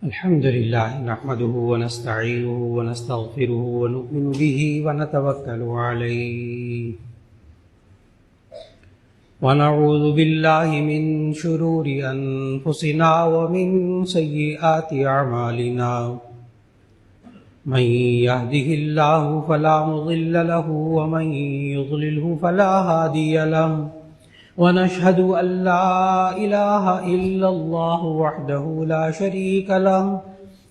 الحمد لله نحمده ونستعينه ونستغفره ونؤمن به ونتوكل عليه ونعوذ بالله من شرور أنفسنا ومن سيئات أعمالنا من يهده الله فلا مضل له ومن يضلله فلا هادي له ونشهد أن لا إله إلا الله وحده لا شريك له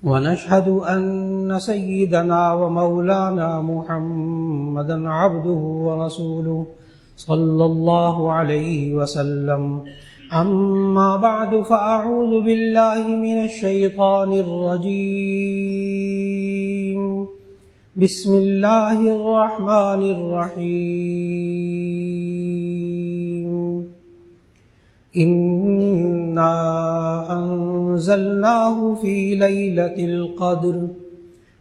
ونشهد أن سيدنا ومولانا محمدا عبده ورسوله صلى الله عليه وسلم. أما بعد فأعوذ بالله من الشيطان الرجيم. بسم الله الرحمن الرحيم. إنا أنزلناه في ليلة القدر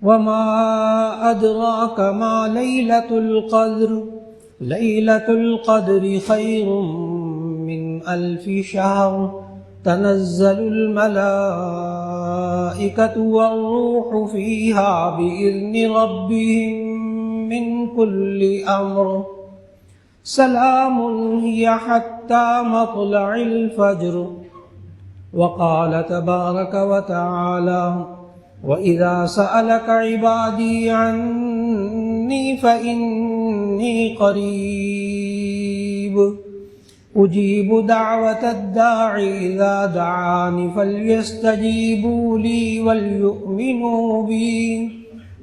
وما أدراك ما ليلة القدر. ليلة القدر خير من 1000 شهر. تنزل الملائكة والروح فيها بإذن ربهم من كل أمر. سلام هي حتى مطلع الفجر. وقال تبارك وتعالى: وإذا سألك عبادي عني فإني قريب أجيب دعوة الداع إذا دعان فليستجيبوا لي وليؤمنوا بي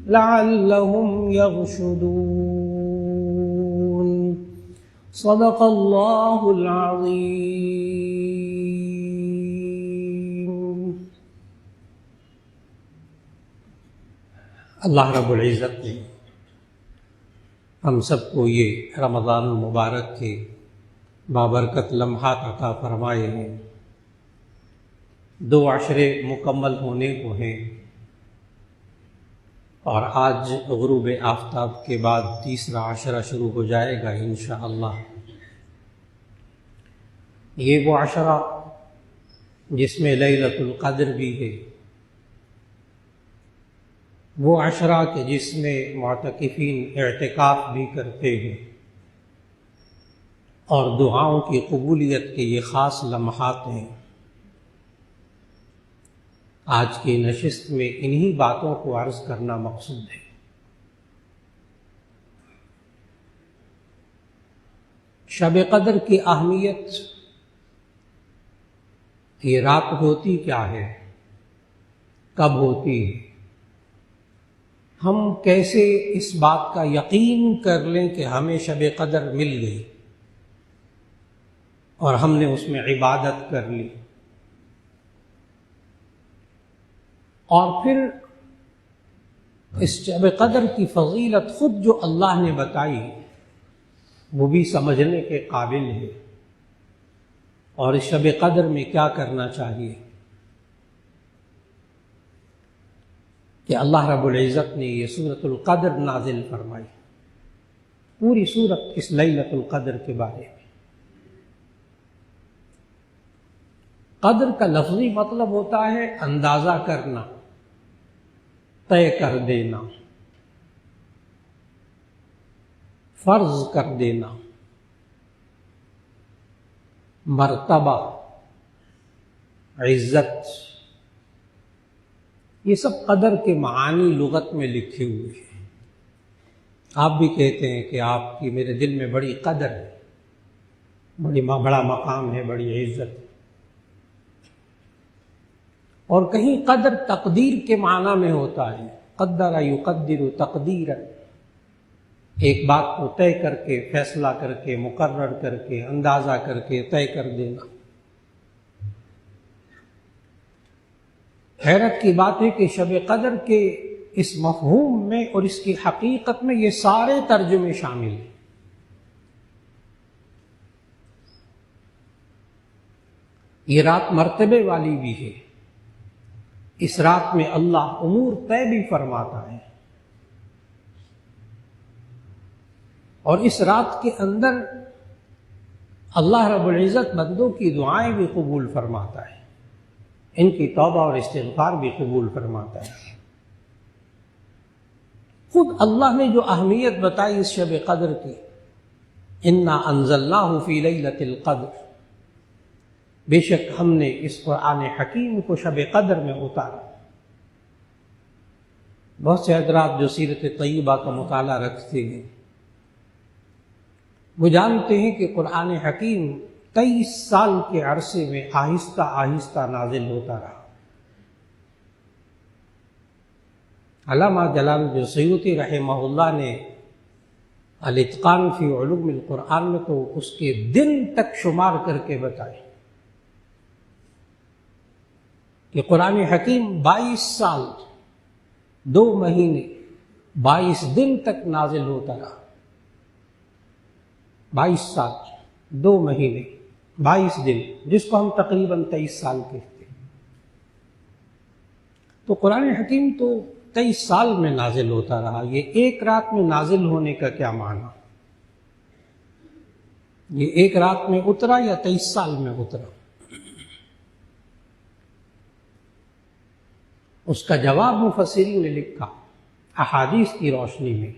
لعلهم يرشدون. صدق اللہ العظیم. اللہ رب العزت نے ہم سب کو یہ رمضان المبارک کے بابرکت لمحات عطا فرمائے ہیں. 2 عشرے مکمل ہونے کو ہیں اور آج غروب آفتاب کے بعد تیسرا عشرہ شروع ہو جائے گا انشاءاللہ. یہ وہ عشرہ جس میں لیلۃ القدر بھی ہے، وہ عشرہ کہ جس میں معتکفین اعتکاف بھی کرتے ہیں، اور دعاؤں کی قبولیت کے یہ خاص لمحات ہیں. آج کی نشست میں انہی باتوں کو عرض کرنا مقصود ہے. شب قدر کی اہمیت، یہ رات ہوتی کیا ہے، کب ہوتی ہے، ہم کیسے اس بات کا یقین کر لیں کہ ہمیں شب قدر مل گئی اور ہم نے اس میں عبادت کر لی. اور پھر اس شب قدر کی فضیلت خود جو اللہ نے بتائی وہ بھی سمجھنے کے قابل ہے. اور اس شب قدر میں کیا کرنا چاہیے کہ اللہ رب العزت نے یہ سورۃ القدر نازل فرمائی. پوری سورت اس لیلۃ القدر کے بارے میں. قدر کا لفظی مطلب ہوتا ہے اندازہ کرنا، طے کر دینا، فرض کر دینا. مرتبہ، عزت، یہ سب قدر کے معانی لغت میں لکھے ہوئے ہیں. آپ بھی کہتے ہیں کہ آپ کی میرے دل میں بڑی قدر ہے، بڑا مقام ہے، بڑی عزت ہے. اور کہیں قدر تقدیر کے معنی میں ہوتا ہے. قدر یقدر تقدیرا، ایک بات کو طے کر کے، فیصلہ کر کے، مقرر کر کے، اندازہ کر کے طے کر دینا. حیرت کی بات ہے کہ شب قدر کے اس مفہوم میں اور اس کی حقیقت میں یہ سارے ترجمے شامل ہیں. یہ رات مرتبے والی بھی ہے. اس رات میں اللہ امور طے بھی فرماتا ہے، اور اس رات کے اندر اللہ رب العزت بندوں کی دعائیں بھی قبول فرماتا ہے. ان کی توبہ اور استغفار بھی قبول فرماتا ہے۔ خود اللہ نے جو اہمیت بتائی اس شب قدر کی، انا انزلناہ فی لیلۃ القدر، بے شک ہم نے اس قرآن حکیم کو شب قدر میں اتارا۔ بہت سے حضرات جو سیرت طیبہ کا مطالعہ رکھتے ہیں وہ جانتے ہیں کہ قرآن حکیم 23 سال کے عرصے میں آہستہ آہستہ نازل ہوتا رہا۔ علامہ جلال الدین سیوطی رحمہ اللہ نے الاتقان فی علوم القرآن میں تو اس کے دن تک شمار کر کے بتائے کہ قرآن حکیم 22 سال 2 مہینے 22 دن تک نازل ہوتا رہا۔ 22 سال 2 مہینے 22 دن، جس کو ہم تقریباً 23 سال کہتے ہیں۔ تو قرآن حکیم تو 23 سال میں نازل ہوتا رہا۔ یہ ایک رات میں نازل ہونے کا کیا معنی؟ یہ ایک رات میں اترا یا 23 سال میں اترا؟ اس کا جواب مفسرین نے لکھا احادیث کی روشنی میں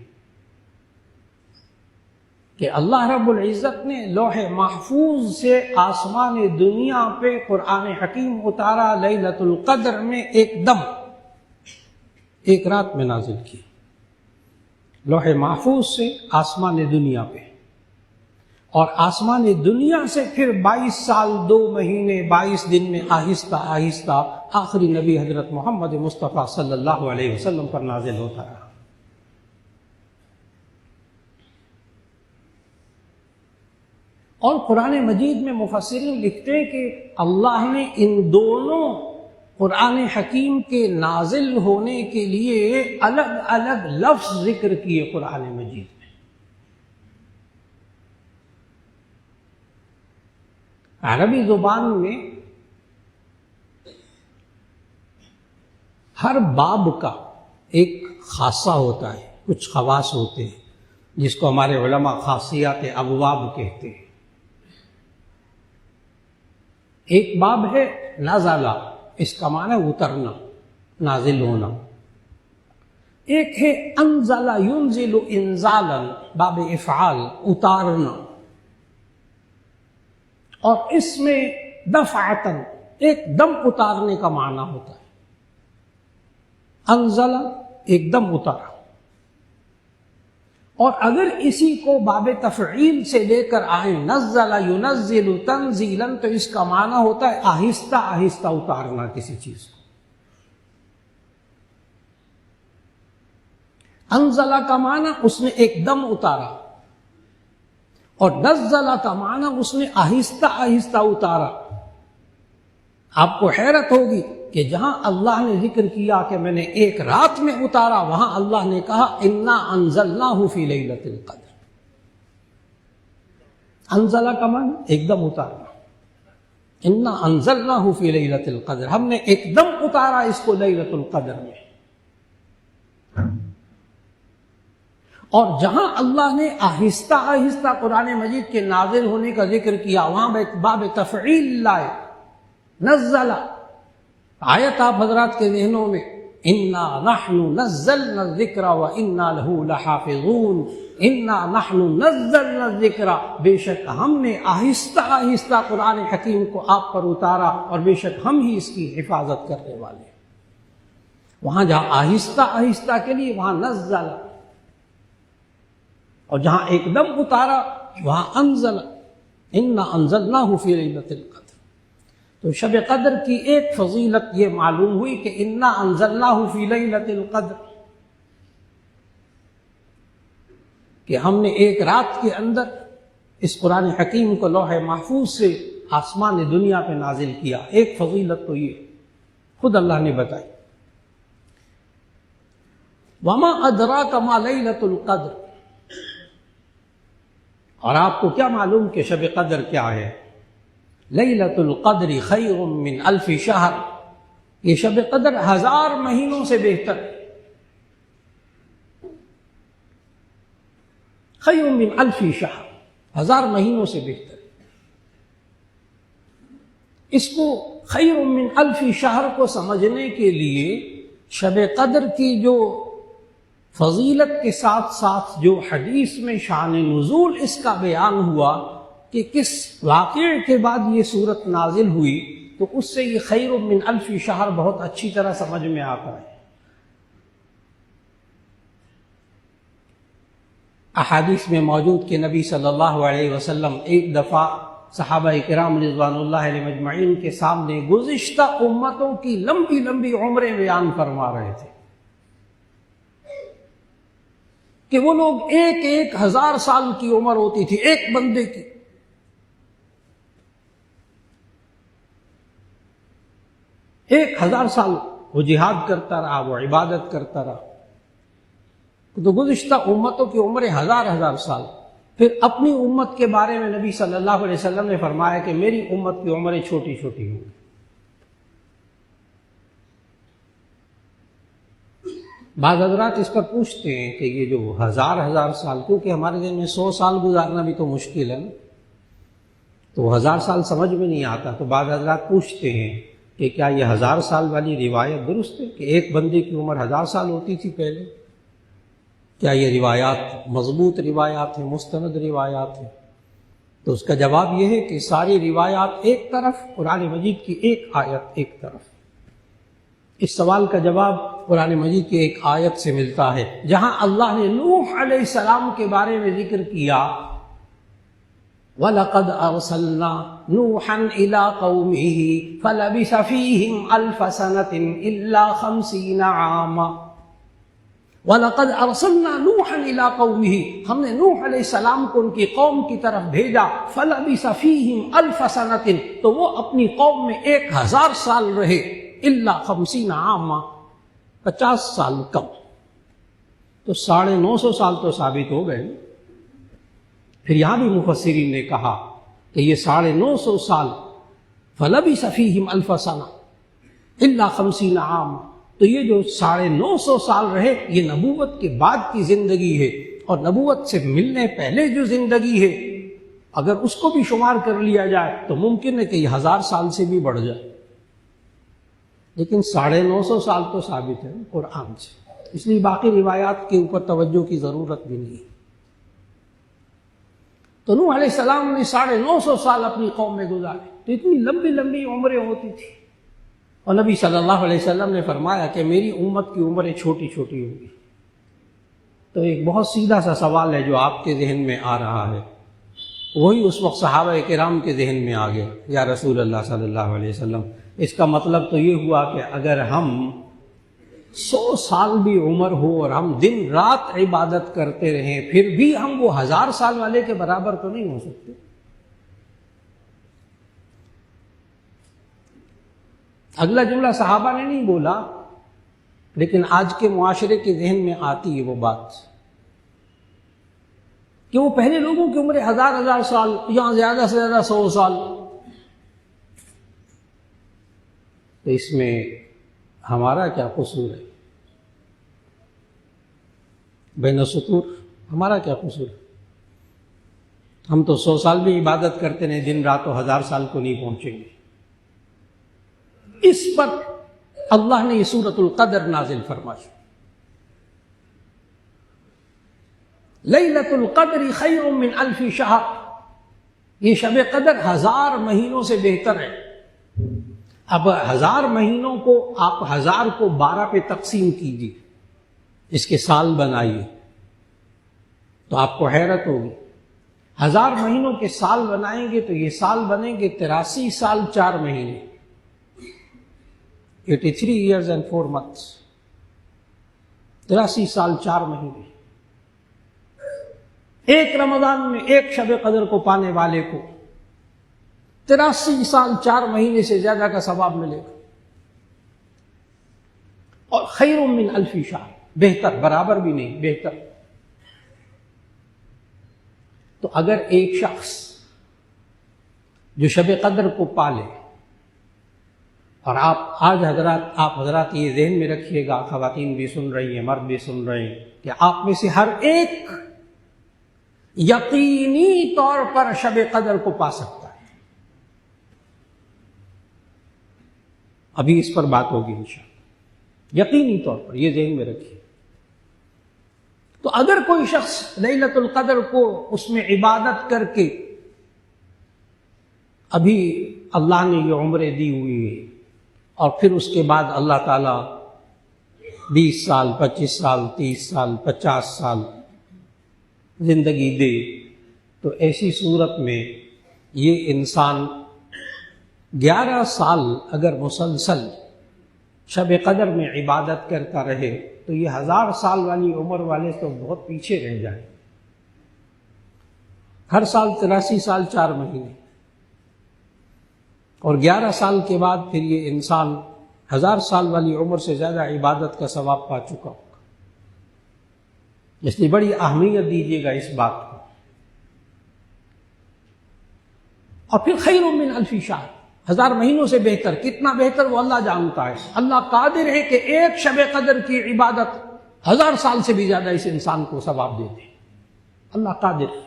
کہ اللہ رب العزت نے لوح محفوظ سے آسمان دنیا پہ قرآن حکیم اتارا لیلۃ القدر میں، ایک دم ایک رات میں نازل کی، لوح محفوظ سے آسمان دنیا پہ، اور آسمان دنیا سے پھر 22 سال 2 مہینے 22 دن میں آہستہ آہستہ آخری نبی حضرت محمد مصطفیٰ صلی اللہ علیہ وسلم پر نازل ہوتا رہا۔ اور قرآن مجید میں مفسرین لکھتے ہیں کہ اللہ نے ان دونوں قرآن حکیم کے نازل ہونے کے لیے الگ الگ لفظ ذکر کیے قرآن مجید میں۔ عربی زبان میں ہر باب کا ایک خاصہ ہوتا ہے، کچھ خواص ہوتے ہیں جس کو ہمارے علماء خاصیات ابواب کہتے ہیں۔ ایک باب ہے نازلہ، اس کا معنی اترنا، نازل ہونا۔ ایک ہے انزل ینزل انزالا، باب افعال، اتارنا۔ اور اس میں دفعتاً، ایک دم اتارنے کا معنی ہوتا ہے۔ انزل ایک دم اتارا، اور اگر اسی کو باب تفعیل سے لے کر آئیں، نزل ینزل تنزیلا، تو اس کا معنی ہوتا ہے آہستہ آہستہ اتارنا کسی چیز کو۔ انزل کا معنی اس نے ایک دم اتارا، اور نزل کا معنی اس نے آہستہ آہستہ اتارا۔ آپ کو حیرت ہوگی کہ جہاں اللہ نے ذکر کیا کہ میں نے ایک رات میں اتارا، وہاں اللہ نے کہا انا انزلناہ فی لیلۃ القدر۔ انزلہ کا معنی ایک دم اتارنا، انا انزلناہ فی لیلۃ القدر، ہم نے ایک دم اتارا اس کو لیلۃ القدر میں۔ اور جہاں اللہ نے آہستہ آہستہ قرآن مجید کے نازل ہونے کا ذکر کیا، وہاں باب تفعیل لائے، نزل۔ آیت آپ حضرات کے ذہنوں میں، انا نحن نزلنا الذکر وانا لہ لحافظون، انا نحن نزلنا الذکر، بے شک ہم نے آہستہ آہستہ قرآن حکیم کو آپ پر اتارا، اور بے شک ہم ہی اس کی حفاظت کرنے والے ہیں۔ وہاں جہاں آہستہ آہستہ کے لیے وہاں نزل، اور جہاں ایک دم اتارا وہاں انزل، انا انزلناہ فی لیلۃ القدر۔ تو شب قدر کی ایک فضیلت یہ معلوم ہوئی کہ انا انزلناہ فی لیلۃ القدر، کہ ہم نے ایک رات کے اندر اس قرآن حکیم کو لوح محفوظ سے آسمان دنیا پہ نازل کیا۔ ایک فضیلت تو یہ خود اللہ نے بتائی۔ وما ادراک ما لیلۃ القدر، اور آپ کو کیا معلوم کہ شب قدر کیا ہے؟ لیلۃ القدر خیر من الف شہر، یہ شب قدر 1000 مہینوں سے بہتر ہے۔ خیر من الف شہر، 1000 مہینوں سے بہتر ہے۔ اس کو خیر من الف شہر کو سمجھنے کے لیے شب قدر کی جو فضیلت کے ساتھ ساتھ جو حدیث میں شان نزول اس کا بیان ہوا کہ کس واقعے کے بعد یہ صورت نازل ہوئی، تو اس سے یہ خیر من الف شہر بہت اچھی طرح سمجھ میں آتا ہے۔ احادیث میں موجود کہ نبی صلی اللہ علیہ وسلم ایک دفعہ صحابہ کرام رضوان اللہ علیہ مجمعین کے سامنے گزشتہ امتوں کی لمبی لمبی عمریں بیان فرما رہے تھے کہ وہ لوگ 1000 سال کی عمر ہوتی تھی ایک بندے کی، 1000 سال وہ جہاد کرتا رہا، وہ عبادت کرتا رہا، تو گزشتہ امتوں کی عمریں 1000 سال۔ پھر اپنی امت کے بارے میں نبی صلی اللہ علیہ وسلم نے فرمایا کہ میری امت کی عمریں چھوٹی چھوٹی ہوں گی۔ بعض حضرات اس پر پوچھتے ہیں کہ یہ جو 1000 سال، کیونکہ ہمارے دن میں 100 سال گزارنا بھی تو مشکل ہے نا، تو 1000 سال سمجھ میں نہیں آتا، تو بعض حضرات پوچھتے ہیں کہ کیا یہ 1000 سال والی روایت درست ہے کہ ایک بندے کی عمر 1000 سال ہوتی تھی پہلے؟ کیا یہ روایات مضبوط روایات ہیں، مستند روایات ہیں؟ تو اس کا جواب یہ ہے کہ ساری روایات ایک طرف، قرآن مجید کی ایک آیت ایک طرف۔ اس سوال کا جواب قرآن مجید کی ایک آیت سے ملتا ہے جہاں اللہ نے نوح علیہ السلام کے بارے میں ذکر کیا، وَلَقَدْ أَرْسَلْنَا نُوحًا إِلَىٰ قَوْمِهِ فَلَبِثَ فِيهِمْ أَلْفَ سَنَةٍ إِلَّا 50 عَامًا۔ وَلَقَدْ أَرْسَلْنَا نُوحًا إِلَىٰ قَوْمِهِ، ہم نے نوح علیہ السلام کو ان کی قوم کی طرف بھیجا، فَلَبِثَ فِيهِمْ أَلْفَ سَنَةٍ، تو وہ اپنی قوم میں 1000 سال رہے، إِلَّا 50 عَامًا، 50 سال کم، تو 950 سال تو ثابت ہو گئے۔ پھر یہاں بھی مفسرین نے کہا کہ یہ 950 سال، فَلَبِثَ فِيهِمْ أَلْفَ سَنَةٍ إِلَّا 50 عَامًا، تو یہ جو 950 سال رہے یہ نبوت کے بعد کی زندگی ہے، اور نبوت سے ملنے پہلے جو زندگی ہے اگر اس کو بھی شمار کر لیا جائے تو ممکن ہے کہ یہ 1000 سال سے بھی بڑھ جائے، لیکن 950 سال تو ثابت ہے قرآن سے، اس لیے باقی روایات کے اوپر توجہ کی ضرورت بھی نہیں ہے۔ تو نوح علیہ السلام نے 950 سال اپنی قوم میں گزارے، تو اتنی لمبی لمبی عمریں ہوتی تھی، اور نبی صلی اللہ علیہ وسلم نے فرمایا کہ میری امت کی عمریں چھوٹی چھوٹی ہوں گی۔ تو ایک بہت سیدھا سا سوال ہے جو آپ کے ذہن میں آ رہا ہے، وہی اس وقت صحابہ کرام کے ذہن میں آ گیا، یا رسول اللہ صلی اللہ علیہ وسلم، اس کا مطلب تو یہ ہوا کہ اگر ہم 100 سال بھی عمر ہو اور ہم دن رات عبادت کرتے رہیں پھر بھی ہم وہ 1000 سال والے کے برابر تو نہیں ہو سکتے۔ اگلا جملہ صحابہ نے نہیں بولا، لیکن آج کے معاشرے کے ذہن میں آتی ہے وہ بات کہ وہ پہلے لوگوں کی عمریں 1000 سال، یہاں زیادہ سے زیادہ 100 سال، تو اس میں ہمارا کیا قصور ہے؟ بین السطور ہمارا کیا قصور ہے؟ ہم تو 100 سال بھی عبادت کرتے ہیں، دن رات تو 1000 سال کو نہیں پہنچیں گے۔ اس پر اللہ نے یہ سورۃ القدر نازل فرمائی، لیلۃ القدر خیر من الف شہر، یہ شب قدر 1000 مہینوں سے بہتر ہے۔ اب 1000 مہینوں کو آپ 1000 کو 12 پہ تقسیم کیجیے، اس کے سال بنائیے، تو آپ کو حیرت ہوگی۔ 1000 مہینوں کے سال بنائیں گے تو یہ سال بنیں گے 83 سال 4 مہینے، 83 years and 4 months، 83 سال 4 مہینے۔ ایک رمضان میں ایک شب قدر کو پانے والے کو 83 سال 4 مہینے سے زیادہ کا ثواب ملے گا، اور خیر من الف شہر، بہتر، برابر بھی نہیں، بہتر۔ تو اگر ایک شخص جو شب قدر کو پالے، اور آپ حضرات یہ ذہن میں رکھیے گا، خواتین بھی سن رہی ہیں، مرد بھی سن رہے ہیں، کہ آپ میں سے ہر ایک یقینی طور پر شب قدر کو پا سکتا ہے۔ ابھی اس پر بات ہوگی انشاءاللہ، یقینی طور پر یہ ذہن میں رکھیے۔ تو اگر کوئی شخص لیلۃ القدر کو اس میں عبادت کر کے، ابھی اللہ نے یہ عمریں دی ہوئی ہے اور پھر اس کے بعد اللہ تعالیٰ 20 سال 25 سال 30 سال 50 سال زندگی دے، تو ایسی صورت میں یہ انسان 11 سال اگر مسلسل شب قدر میں عبادت کرتا رہے تو یہ 1000 سال والی عمر والے تو بہت پیچھے رہ جائیں۔ ہر سال 83 سال 4 مہینے، اور 11 سال کے بعد پھر یہ انسان 1000 سال والی عمر سے زیادہ عبادت کا ثواب پا چکا ہوگا۔ اس لیے بڑی اہمیت دیجیے گا اس بات کو۔ اور پھر خیر من الف شہر، 1000 مہینوں سے بہتر، کتنا بہتر وہ اللہ جانتا ہے۔ اللہ قادر ہے کہ ایک شب قدر کی عبادت 1000 سال سے بھی زیادہ اس انسان کو ثواب دے دے، اللہ قادر ہے۔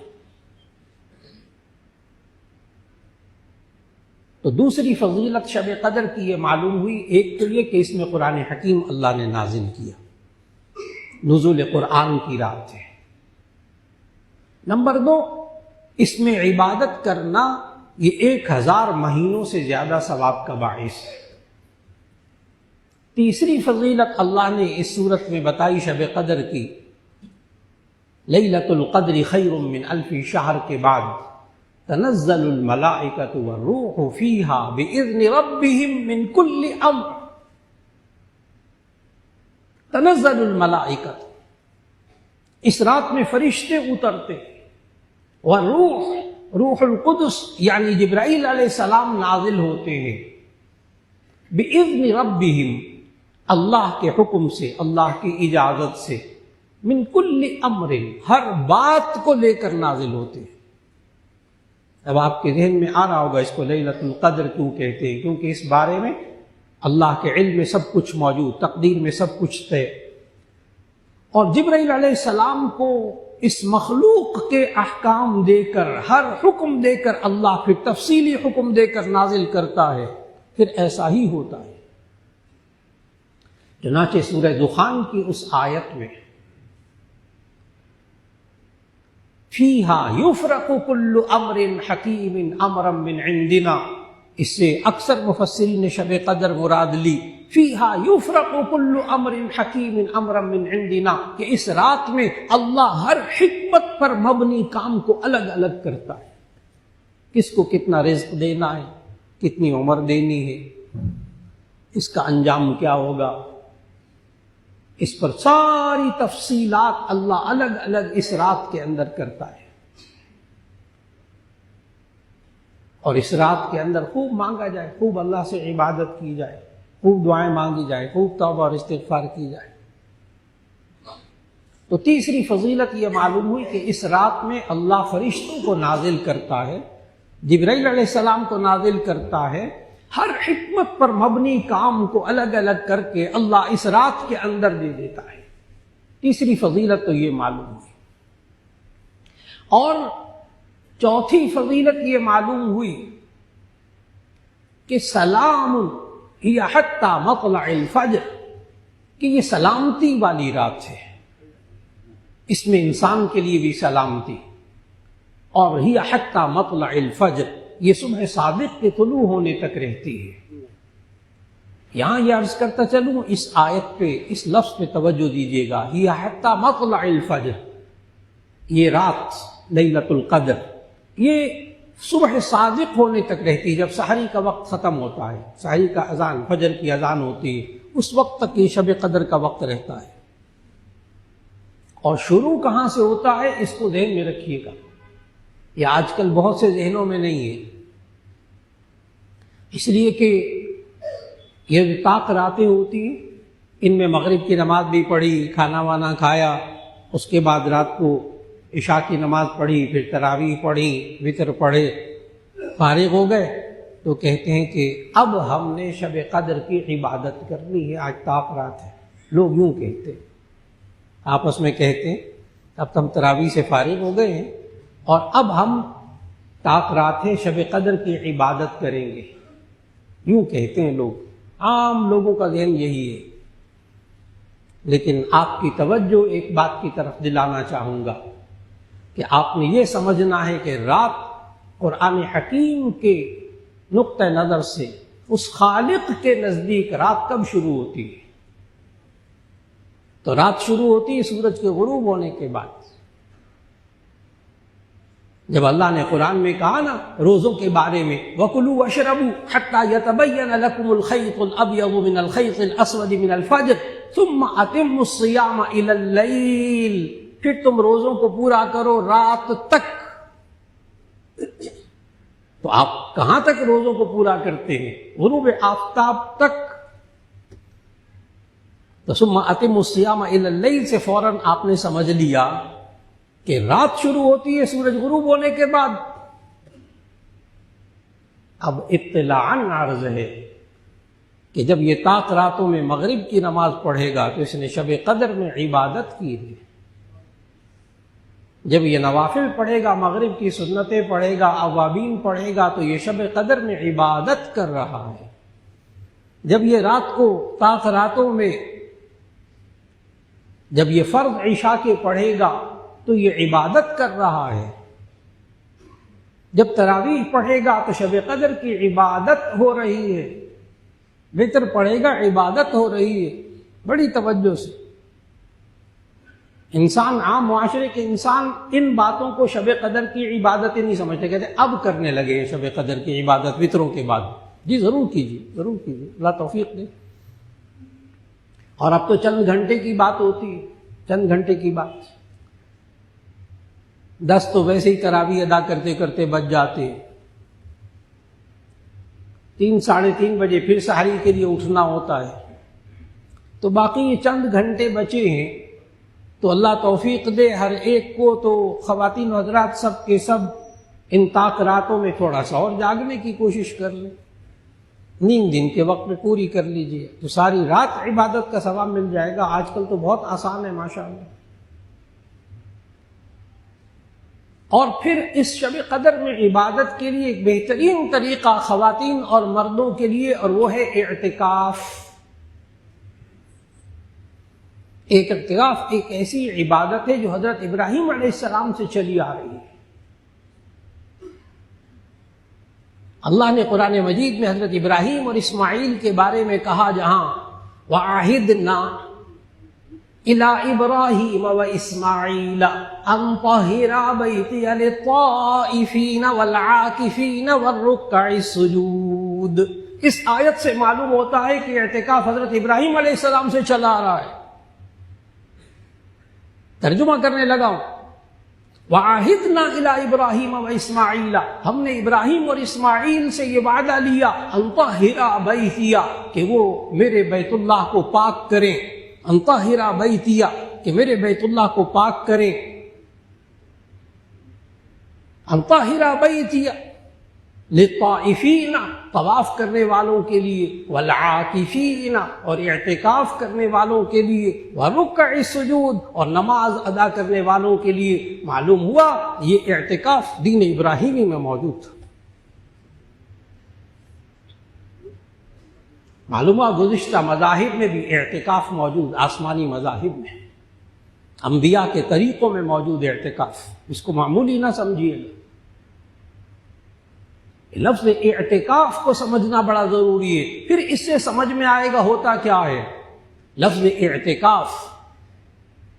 تو دوسری فضیلت شب قدر کی یہ معلوم ہوئی، ایک تو یہ کہ اس میں قرآن حکیم اللہ نے نازل کیا، نزول قرآن کی رات ہے۔ نمبر 2، اس میں عبادت کرنا یہ 1000 مہینوں سے زیادہ ثواب کا باعث ہے۔ تیسری فضیلت اللہ نے اس صورت میں بتائی شب قدر کی، لیلۃ القدر خیر من الف شہر کے بعد تنزل الملائکۃ والروح فیہا بإذن ربہم من کل امر۔ تنزل الملائکۃ، اس رات میں فرشتے اترتے، والروح، روح القدس یعنی جبرائیل علیہ السلام نازل ہوتے ہیں، بإذن ربہم، اللہ کے حکم سے، اللہ کی اجازت سے، من کل امر، ہر بات کو لے کر نازل ہوتے ہیں۔ اب آپ کے ذہن میں آ رہا ہوگا اس کو لیلۃ القدر کیوں کہتے ہیں، کیونکہ اس بارے میں اللہ کے علم میں سب کچھ موجود، تقدیر میں سب کچھ طے، اور جبرائیل علیہ السلام کو اس مخلوق کے احکام دے کر، ہر حکم دے کر اللہ پھر تفصیلی حکم دے کر نازل کرتا ہے، پھر ایسا ہی ہوتا ہے۔ چنانچہ سورہ دخان کی اس آیت میں فیہا یفرق کل امر حکیم امرا من عندنا، اس سے اکثر مفسرین نے شب قدر مراد لی، فیہا یفرق کل امر حکیم امرا من عندنا، کہ اس رات میں اللہ ہر حکمت پر مبنی کام کو الگ الگ کرتا ہے، کس کو کتنا رزق دینا ہے، کتنی عمر دینی ہے، اس کا انجام کیا ہوگا، اس پر ساری تفصیلات اللہ الگ الگ اس رات کے اندر کرتا ہے۔ اور اس رات کے اندر خوب مانگا جائے، خوب اللہ سے عبادت کی جائے، خوب دعائیں مانگی جائے، خوب توبہ اور استغفار کی جائے۔ تو تیسری فضیلت یہ معلوم ہوئی کہ اس رات میں اللہ فرشتوں کو نازل کرتا ہے، جبرائیل علیہ السلام کو نازل کرتا ہے، ہر حکمت پر مبنی کام کو الگ الگ کر کے اللہ اس رات کے اندر دے دیتا ہے۔ تیسری فضیلت تو یہ معلوم ہوئی۔ اور چوتھی فضیلت یہ معلوم ہوئی کہ سلام ہی حتی مطلع الفجر، کہ یہ سلامتی والی رات ہے، اس میں انسان کے لیے بھی سلامتی، اور ہی حتی مطلع الفجر، یہ صبح صادق کے طلوع ہونے تک رہتی ہے۔ یہاں یہ عرض کرتا چلوں، اس آیت پہ، اس لفظ پہ توجہ دیجیے گا، ہی حتی مطلع الفجر، یہ رات لیلۃ القدر یہ صبح صادق ہونے تک رہتی ہے، جب سحری کا وقت ختم ہوتا ہے، سحری کا اذان، فجر کی اذان ہوتی ہے، اس وقت تک یہ شب قدر کا وقت رہتا ہے۔ اور شروع کہاں سے ہوتا ہے اس کو ذہن میں رکھیے گا، یہ آج کل بہت سے ذہنوں میں نہیں ہے، اس لیے کہ یہ طاق راتیں ہوتی ہیں، ان میں مغرب کی نماز بھی پڑھی، کھانا وانا کھایا، اس کے بعد رات کو عشاء کی نماز پڑھی، پھر تراویح پڑھی، وتر پڑھے، فارغ ہو گئے، تو کہتے ہیں کہ اب ہم نے شب قدر کی عبادت کرنی ہے، آج طاق رات ہے۔ لوگ یوں کہتے ہیں، آپس میں کہتے ہیں اب ہم تراویح سے فارغ ہو گئے ہیں اور اب ہم طاق رات ہے، شب قدر کی عبادت کریں گے، یوں کہتے ہیں لوگ۔ عام لوگوں کا ذہن یہی ہے. لیکن آپ کی توجہ ایک بات کی طرف دلانا چاہوں گا کہ آپ نے یہ سمجھنا ہے کہ رات قرآن حکیم کے نقطہ نظر سے اس خالق کے نزدیک رات کب شروع ہوتی ہے؟ تو رات شروع ہوتی ہے سورج کے غروب ہونے کے بعد. جب اللہ نے قرآن میں کہا نا روزوں کے بارے میں وَكُلُوا وَاشْرَبُوا حَتَّى يَتَبَيَّنَ لَكُمُ الْخَيْطُ الْأَبْيَضُ مِنَ الْخَيْطِ الْأَسْوَدِ مِنَ الْفَجْرِ ثُمَّ أَتِمُّوا الصِّيَامَ إِلَى اللَّيْلِ، پھر تم روزوں کو پورا کرو رات تک. تو آپ کہاں تک روزوں کو پورا کرتے ہیں؟ غروب آفتاب تک. تو ثم اتم الصیام الی اللیل سے فوراً آپ نے سمجھ لیا کہ رات شروع ہوتی ہے سورج غروب ہونے کے بعد. اب اطلاعاً عرض ہے کہ جب یہ طاق راتوں میں مغرب کی نماز پڑھے گا تو اس نے شب قدر میں عبادت کی ہے. جب یہ نوافل پڑھے گا، مغرب کی سنتیں پڑھے گا، اوابین پڑھے گا، تو یہ شب قدر میں عبادت کر رہا ہے. جب یہ رات کو طاق راتوں میں جب یہ فرض عشاء کے پڑھے گا تو یہ عبادت کر رہا ہے. جب تراویح پڑھے گا تو شب قدر کی عبادت ہو رہی ہے. وتر پڑھے گا عبادت ہو رہی ہے. بڑی توجہ سے انسان، عام معاشرے کے انسان ان باتوں کو شب قدر کی عبادتیں نہیں سمجھتے، کہتے اب کرنے لگے ہیں شب قدر کی عبادت وتروں کے بعد. جی ضرور کیجیے، ضرور کیجیے، اللہ توفیق دے. اور اب تو چند گھنٹے کی بات ہوتی ہے، چند گھنٹے کی بات. 10 تو ویسے ہی تراویح ادا کرتے کرتے بچ جاتے. 3 ساڑھے 3 بجے پھر سحری کے لیے اٹھنا ہوتا ہے. تو باقی یہ چند گھنٹے بچے ہیں تو اللہ توفیق دے ہر ایک کو. تو خواتین و حضرات سب کے سب ان طاق راتوں میں تھوڑا سا اور جاگنے کی کوشش کر لیں. نیند دن کے وقت میں پوری کر لیجئے تو ساری رات عبادت کا ثواب مل جائے گا. آج کل تو بہت آسان ہے ماشاءاللہ. اور پھر اس شب قدر میں عبادت کے لیے ایک بہترین طریقہ خواتین اور مردوں کے لیے، اور وہ ہے اعتکاف. اعتکاف ایک ایسی عبادت ہے جو حضرت ابراہیم علیہ السلام سے چلی آ رہی ہے. اللہ نے قرآن مجید میں حضرت ابراہیم اور اسماعیل کے بارے میں کہا، جہاں وَعَهِدْنَا إِلَىٰ إِبْرَاهِيمَ وَإِسْمَاعِيلَ أَن طَهِّرَا بَيْتِيَ لِلطَّائِفِينَ وَالْعَاكِفِينَ وَالرُّكَّعِ السُّجُودِ. اس آیت سے معلوم ہوتا ہے کہ اعتکاف حضرت ابراہیم علیہ السلام سے چلا آ رہا ہے. ترجمہ کرنے لگا ہوں. وَعَهِدْنَا إِلَىٰ إِبْرَاهِيمَ وَإِسْمَاعِيلَ، ہم نے ابراہیم اور اسماعیل سے یہ وعدہ لیا، أَن طَهِّرَا بَيْتِيَ، کہ وہ میرے بیت اللہ کو پاک کریں. أَن طَهِّرَا بَيْتِيَ، کہ میرے بیت اللہ کو پاک کریں. أَن طَهِّرَا بَيْتِيَ لِلطَّائِفِينَ، طواف کرنے والوں کے لیے، والعاکفین، اور اعتکاف کرنے والوں کے لیے، ورکع السجود، اور نماز ادا کرنے والوں کے لیے. معلوم ہوا یہ اعتکاف دین ابراہیمی میں موجود تھا. معلوم ہوا گزشتہ مذاہب میں بھی اعتکاف موجود، آسمانی مذاہب میں، انبیاء کے طریقوں میں موجود اعتکاف. اس کو معمولی نہ سمجھیے. لفظ اعتکاف کو سمجھنا بڑا ضروری ہے. پھر اس سے سمجھ میں آئے گا ہوتا کیا ہے. لفظ اعتکاف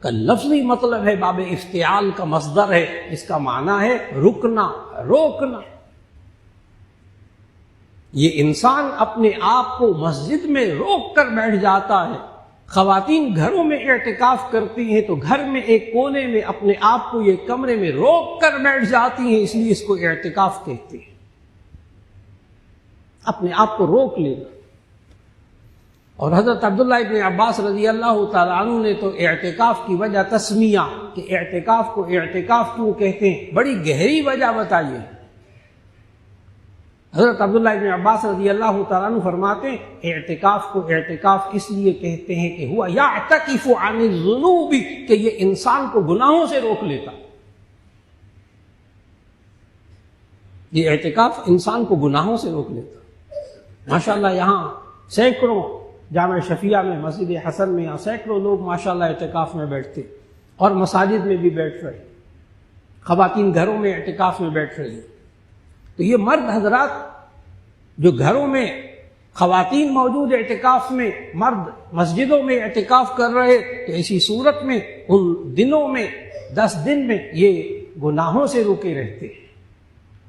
کا لفظی مطلب ہے، باب افتعال کا مصدر ہے. اس کا معنی ہے رکنا، روکنا. یہ انسان اپنے آپ کو مسجد میں روک کر بیٹھ جاتا ہے. خواتین گھروں میں اعتکاف کرتی ہیں تو گھر میں ایک کونے میں اپنے آپ کو یہ کمرے میں روک کر بیٹھ جاتی ہیں، اس لیے اس کو اعتکاف کہتے ہیں. اپنے آپ کو روک لینا. اور حضرت عبداللہ ابن عباس رضی اللہ تعالیٰ عنہ نے تو اعتکاف کی وجہ تسمیہ، کہ اعتکاف کو اعتکاف کیوں کہتے ہیں، بڑی گہری وجہ بتائیے. حضرت عبداللہ ابن عباس رضی اللہ تعالیٰ عنہ فرماتے ہیں اعتکاف کو اعتکاف اس لیے کہتے ہیں کہ ہوا یعتکف عن الذنوب، کہ یہ انسان کو گناہوں سے روک لیتا. یہ اعتکاف انسان کو گناہوں سے روک لیتا. ماشاءاللہ یہاں سینکڑوں جامع شفیعہ میں، مسجد حسن میں یہاں سینکڑوں لوگ ماشاءاللہ اعتکاف میں بیٹھتے، اور مساجد میں بھی بیٹھ رہے، خواتین گھروں میں اعتکاف میں بیٹھ رہی۔ تو یہ مرد حضرات جو گھروں میں خواتین موجود اعتکاف میں، مرد مسجدوں میں اعتکاف کر رہے، تو ایسی صورت میں ان دنوں میں 10 دن میں یہ گناہوں سے رکے رہتے،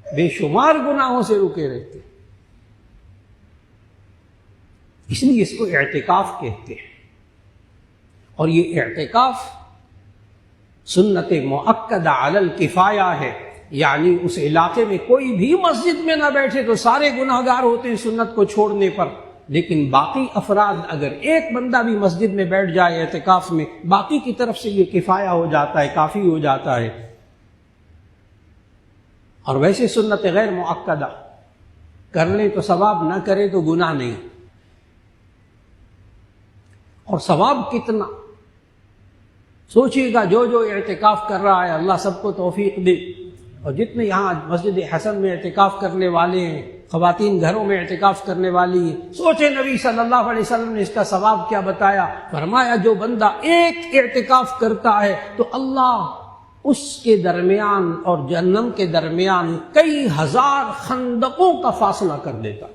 بے شمار گناہوں سے رکے رہتے۔ اس لیے اس کو اعتکاف کہتے ہیں، اور یہ اعتکاف سنت مؤکدہ علی الکفایہ ہے، یعنی اس علاقے میں کوئی بھی مسجد میں نہ بیٹھے تو سارے گناہگار ہوتے ہیں سنت کو چھوڑنے پر، لیکن باقی افراد اگر ایک بندہ بھی مسجد میں بیٹھ جائے اعتکاف میں، باقی کی طرف سے یہ کفایہ ہو جاتا ہے، کافی ہو جاتا ہے۔ اور ویسے سنت غیر مؤکدہ کر لیں تو ثواب، نہ کریں تو گناہ نہیں۔ اور ثواب کتنا سوچیے گا، جو جو اعتکاف کر رہا ہے اللہ سب کو توفیق دے، اور جتنے یہاں مسجد حسن میں اعتکاف کرنے والے ہیں، خواتین گھروں میں اعتکاف کرنے والی ہیں، سوچے نبی صلی اللہ علیہ وسلم نے اس کا ثواب کیا بتایا۔ فرمایا جو بندہ ایک اعتکاف کرتا ہے تو اللہ اس کے درمیان اور جہنم کے درمیان کئی ہزار خندقوں کا فاصلہ کر دیتا۔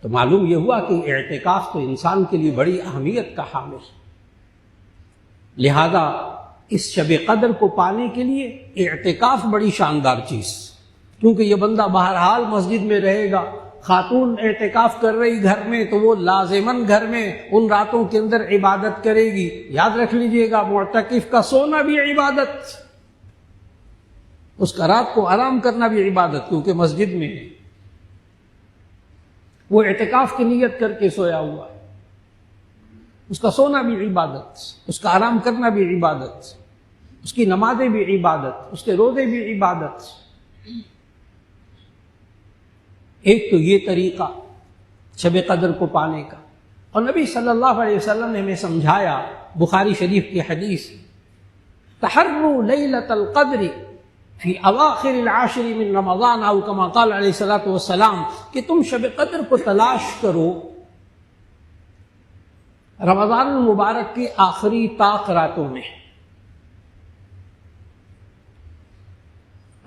تو معلوم یہ ہوا کہ اعتکاف تو انسان کے لیے بڑی اہمیت کا حامل ہے، لہذا اس شب قدر کو پانے کے لیے اعتکاف بڑی شاندار چیز، کیونکہ یہ بندہ بہرحال مسجد میں رہے گا، خاتون اعتکاف کر رہی گھر میں تو وہ لازماً گھر میں ان راتوں کے اندر عبادت کرے گی۔ یاد رکھ لیجئے گا، معتکف کا سونا بھی عبادت، اس کا رات کو آرام کرنا بھی عبادت، کیونکہ مسجد میں ہے، وہ اعتکاف کی نیت کر کے سویا ہوا ہے، اس کا سونا بھی عبادت، اس کا آرام کرنا بھی عبادت، اس کی نمازیں بھی عبادت، اس کے روزے بھی عبادت۔ ایک تو یہ طریقہ شب قدر کو پانے کا، اور نبی صلی اللہ علیہ وسلم نے ہمیں سمجھایا، بخاری شریف کی حدیث، تحروا لیلۃ القدر فی اواخر العاشر من رمضان، او کما قال علیہ الصلوۃ والسلام، کہ تم شب قدر کو تلاش کرو رمضان المبارک کی آخری طاق راتوں میں۔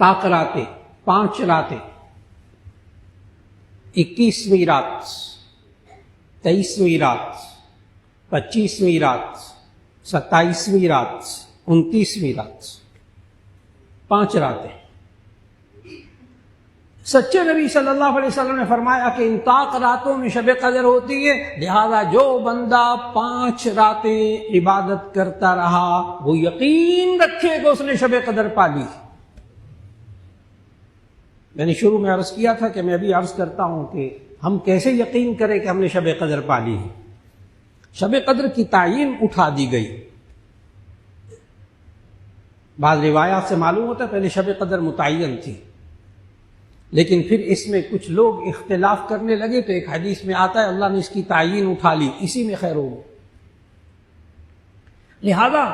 طاق راتیں 5 راتیں، 21ویں رات، 23ویں رات، 25ویں رات، 27ویں رات، 29ویں رات، 5 راتیں۔ سچے نبی صلی اللہ علیہ وسلم نے فرمایا کہ ان طاق راتوں میں شب قدر ہوتی ہے، لہذا جو بندہ 5 راتیں عبادت کرتا رہا وہ یقین رکھے کہ اس نے شب قدر پا لی۔ میں نے شروع میں عرض کیا تھا کہ میں ابھی عرض کرتا ہوں کہ ہم کیسے یقین کریں کہ ہم نے شب قدر پا لی ہے۔ شب قدر کی تعین اٹھا دی گئی۔ بعض روایات سے معلوم ہوتا ہے پہلے شب قدر متعین تھی، لیکن پھر اس میں کچھ لوگ اختلاف کرنے لگے تو ایک حدیث میں آتا ہے اللہ نے اس کی تعین اٹھا لی، اسی میں خیر ہوگا۔ لہذا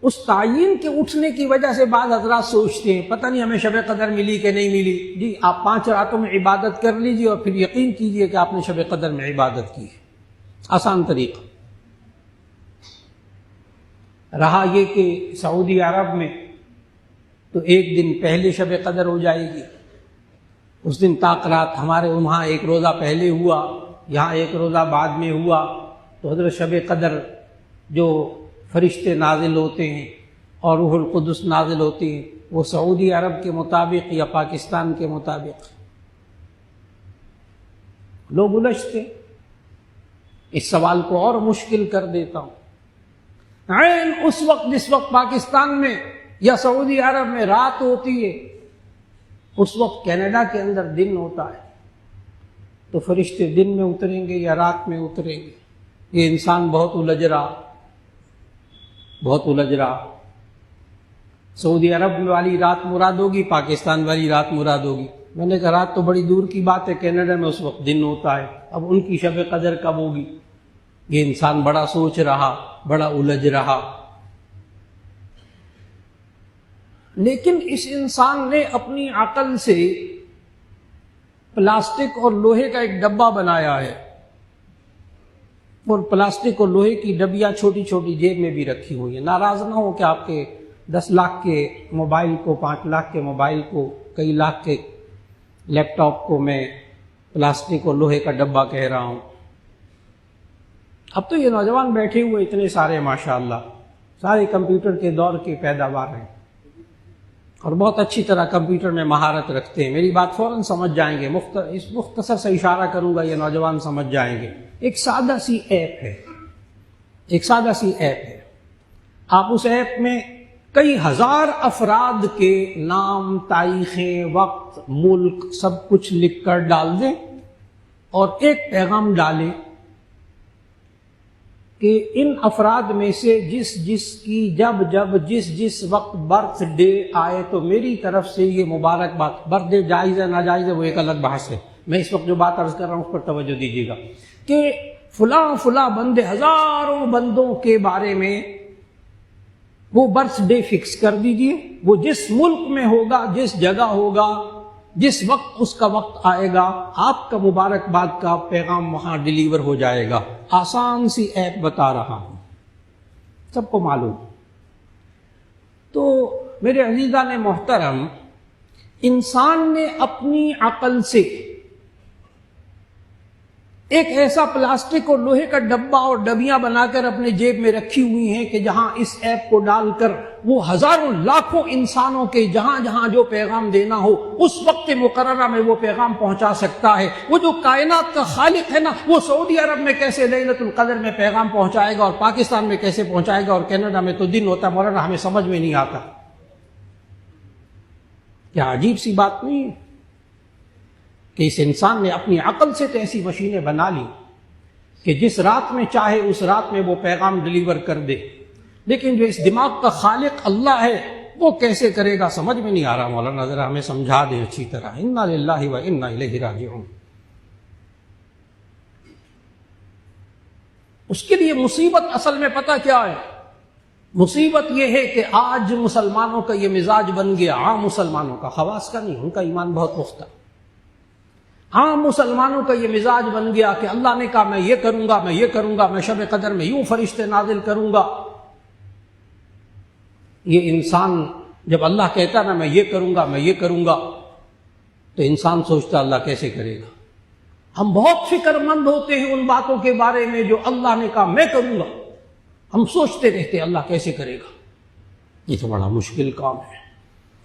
اس تعین کے اٹھنے کی وجہ سے بعض حضرات سوچتے ہیں پتہ نہیں ہمیں شب قدر ملی کہ نہیں ملی۔ جی آپ 5 راتوں میں عبادت کر لیجیے اور پھر یقین کیجیے کہ آپ نے شب قدر میں عبادت کی ہے، آسان طریقہ۔ رہا یہ کہ سعودی عرب میں تو ایک دن پہلے شب قدر ہو جائے گی، اس دن طاق رات، ہمارے وہاں ایک روزہ پہلے ہوا، یہاں ایک روزہ بعد میں ہوا، تو حضرت شب قدر جو فرشتے نازل ہوتے ہیں اور روح القدس نازل ہوتی ہیں وہ سعودی عرب کے مطابق یا پاکستان کے مطابق۔ لوگ الجھتے، اس سوال کو اور مشکل کر دیتا ہوں۔ عین اس وقت جس وقت پاکستان میں یا سعودی عرب میں رات ہوتی ہے اس وقت کینیڈا کے اندر دن ہوتا ہے، تو فرشتے دن میں اتریں گے یا رات میں اتریں گے؟ یہ انسان بہت الجھ رہا۔ سعودی عرب والی رات مراد ہوگی، پاکستان والی رات مراد ہوگی۔ میں نے کہا رات تو بڑی دور کی بات ہے، کینیڈا میں اس وقت دن ہوتا ہے، اب ان کی شب قدر کب ہوگی؟ یہ انسان بڑا سوچ رہا، بڑا الجھ رہا، لیکن اس انسان نے اپنی عقل سے پلاسٹک اور لوہے کا ایک ڈبہ بنایا ہے، اور پلاسٹک اور لوہے کی ڈبیاں چھوٹی چھوٹی جیب میں بھی رکھی ہوئی ہیں۔ ناراض نہ ہو کہ آپ کے 10 لاکھ کے موبائل کو، 5 لاکھ کے موبائل کو، کئی لاکھ کے لیپ ٹاپ کو میں پلاسٹک اور لوہے کا ڈبہ کہہ رہا ہوں۔ اب تو یہ نوجوان بیٹھے ہوئے اتنے سارے ماشاءاللہ، سارے کمپیوٹر کے دور کے پیداوار ہیں اور بہت اچھی طرح کمپیوٹر میں مہارت رکھتے ہیں۔ میری بات فوراً سمجھ جائیں گے، اس مختصر سے اشارہ کروں گا، یہ نوجوان سمجھ جائیں گے۔ ایک سادہ سی ایپ ہے، آپ اس ایپ میں کئی ہزار افراد کے نام، تاریخیں، وقت، ملک، سب کچھ لکھ کر ڈال دیں اور ایک پیغام ڈالیں کہ ان افراد میں سے جس کی جس وقت برتھ ڈے آئے تو میری طرف سے یہ مبارکباد۔ برتھ ڈے جائز ہے ناجائز ہے وہ ایک الگ بحث ہے، میں اس وقت جو بات عرض کر رہا ہوں اس پر توجہ دیجیے گا کہ فلاں بندے، ہزاروں بندوں کے بارے میں وہ برتھ ڈے فکس کر دیجئے، وہ جس ملک میں ہوگا، جس جگہ ہوگا، جس وقت اس کا وقت آئے گا، آپ کا مبارکباد کا پیغام وہاں ڈیلیور ہو جائے گا۔ آسان سی ایپ بتا رہا ہوں، سب کو معلوم۔ تو میرے عزیزان محترم، انسان نے اپنی عقل سے ایک ایسا پلاسٹک اور لوہے کا ڈبہ اور ڈبیاں بنا کر اپنے جیب میں رکھی ہوئی ہیں کہ جہاں اس ایپ کو ڈال کر وہ ہزاروں لاکھوں انسانوں کے جہاں جو پیغام دینا ہو اس وقت مقررہ میں وہ پیغام پہنچا سکتا ہے۔ وہ جو کائنات کا خالق ہے نا، وہ سعودی عرب میں کیسے لیلۃ القدر میں پیغام پہنچائے گا اور پاکستان میں کیسے پہنچائے گا اور کینیڈا میں تو دن ہوتا ہے، مولانا ہمیں سمجھ میں نہیں آتا۔ کیا عجیب سی بات نہیں ہے کہ اس انسان نے اپنی عقل سے تو ایسی مشینیں بنا لی کہ جس رات میں چاہے اس رات میں وہ پیغام ڈیلیور کر دے، لیکن جو اس دماغ کا خالق اللہ ہے وہ کیسے کرے گا سمجھ میں نہیں آ رہا۔ مولانا ذرا ہمیں سمجھا دیں اچھی طرح۔ انا للہ و انا الیہ راجعون۔ اس کے لیے مصیبت اصل میں پتہ کیا ہے؟ مصیبت یہ ہے کہ آج مسلمانوں کا یہ مزاج بن گیا، عام مسلمانوں کا، خواص کا نہیں، ان کا ایمان بہت پختہ، عام مسلمانوں کا یہ مزاج بن گیا کہ اللہ نے کہا میں یہ کروں گا، میں شب قدر میں یوں فرشتے نازل کروں گا۔ یہ انسان جب اللہ کہتا نا میں یہ کروں گا تو انسان سوچتا اللہ کیسے کرے گا۔ ہم بہت فکر مند ہوتے ہیں ان باتوں کے بارے میں جو اللہ نے کہا میں کروں گا، ہم سوچتے رہتے اللہ کیسے کرے گا۔ یہ تو بڑا مشکل کام ہے۔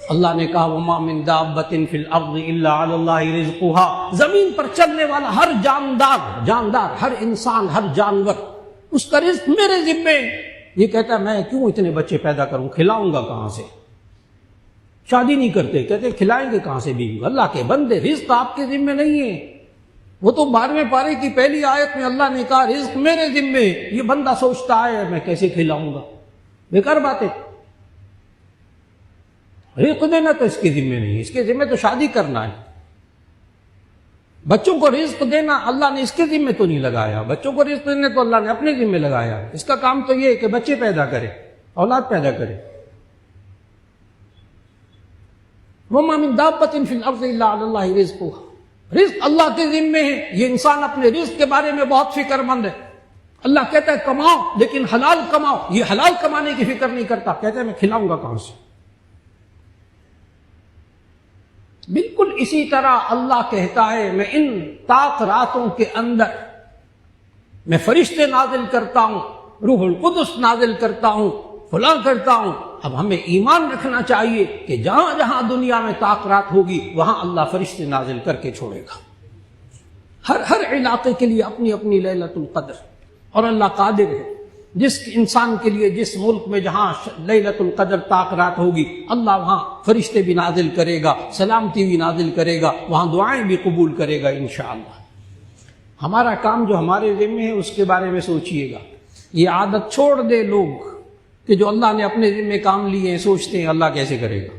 اللہ نے کہا وَمَا مِن دَابَّةٍ فِي الْأَرْضِ إِلَّا عَلَى اللَّهِ رِزْقُهَا، زمین پر چلنے والا ہر جاندار، ہر انسان، ہر جانور، اس کا رزق میرے ذمے۔ یہ کہتا ہے میں کیوں اتنے بچے پیدا کروں، کھلاؤں گا کہاں سے؟ شادی نہیں کرتے، کہتے کھلائیں گے کہاں سے بیوی؟ اللہ کے بندے، رزق آپ کے ذمے نہیں ہے۔ وہ تو 12ویں پارے کی پہلی آیت میں اللہ نے کہا رزق میرے ذمے۔ یہ بندہ سوچتا ہے میں کیسے کھلاؤں گا، بیکار بات ہے۔ رزق دینا تو اس کے ذمے نہیں، اس کے ذمے تو شادی کرنا ہے۔ بچوں کو رزق دینا اللہ نے اس کے ذمے تو نہیں لگایا، بچوں کو رزق دینا تو اللہ نے اپنے ذمے لگایا۔ اس کا کام تو یہ ہے کہ بچے پیدا کرے، اولاد پیدا کرے۔ وَمَا مِن دَابَّةٍ فِي الْأَرْضِ إِلَّا عَلَى اللَّهِ رِزْقُهَا، رزق اللہ کے ذمے ہے۔ یہ انسان اپنے رزق کے بارے میں بہت فکر مند ہے۔ اللہ کہتا ہے کماؤ لیکن حلال کماؤ، یہ حلال کمانے کی فکر نہیں کرتا، کہتا ہے میں کھلاؤں گا کہاں سے۔ بالکل اسی طرح اللہ کہتا ہے میں ان طاق راتوں کے اندر میں فرشتے نازل کرتا ہوں، روح القدس نازل کرتا ہوں، فلاں کرتا ہوں۔ اب ہمیں ایمان رکھنا چاہیے کہ جہاں جہاں دنیا میں طاق رات ہوگی وہاں اللہ فرشتے نازل کر کے چھوڑے گا۔ ہر علاقے کے لیے اپنی اپنی لیلۃ القدر، اور اللہ قادر ہے جس انسان کے لیے جس ملک میں جہاں لیلۃ القدر طاق رات ہوگی اللہ وہاں فرشتے بھی نازل کرے گا، سلامتی بھی نازل کرے گا، وہاں دعائیں بھی قبول کرے گا انشاءاللہ۔ ہمارا کام جو ہمارے ذمے ہے اس کے بارے میں سوچئے گا۔ یہ عادت چھوڑ دے لوگ کہ جو اللہ نے اپنے ذمے کام لیے ہیں سوچتے ہیں اللہ کیسے کرے گا۔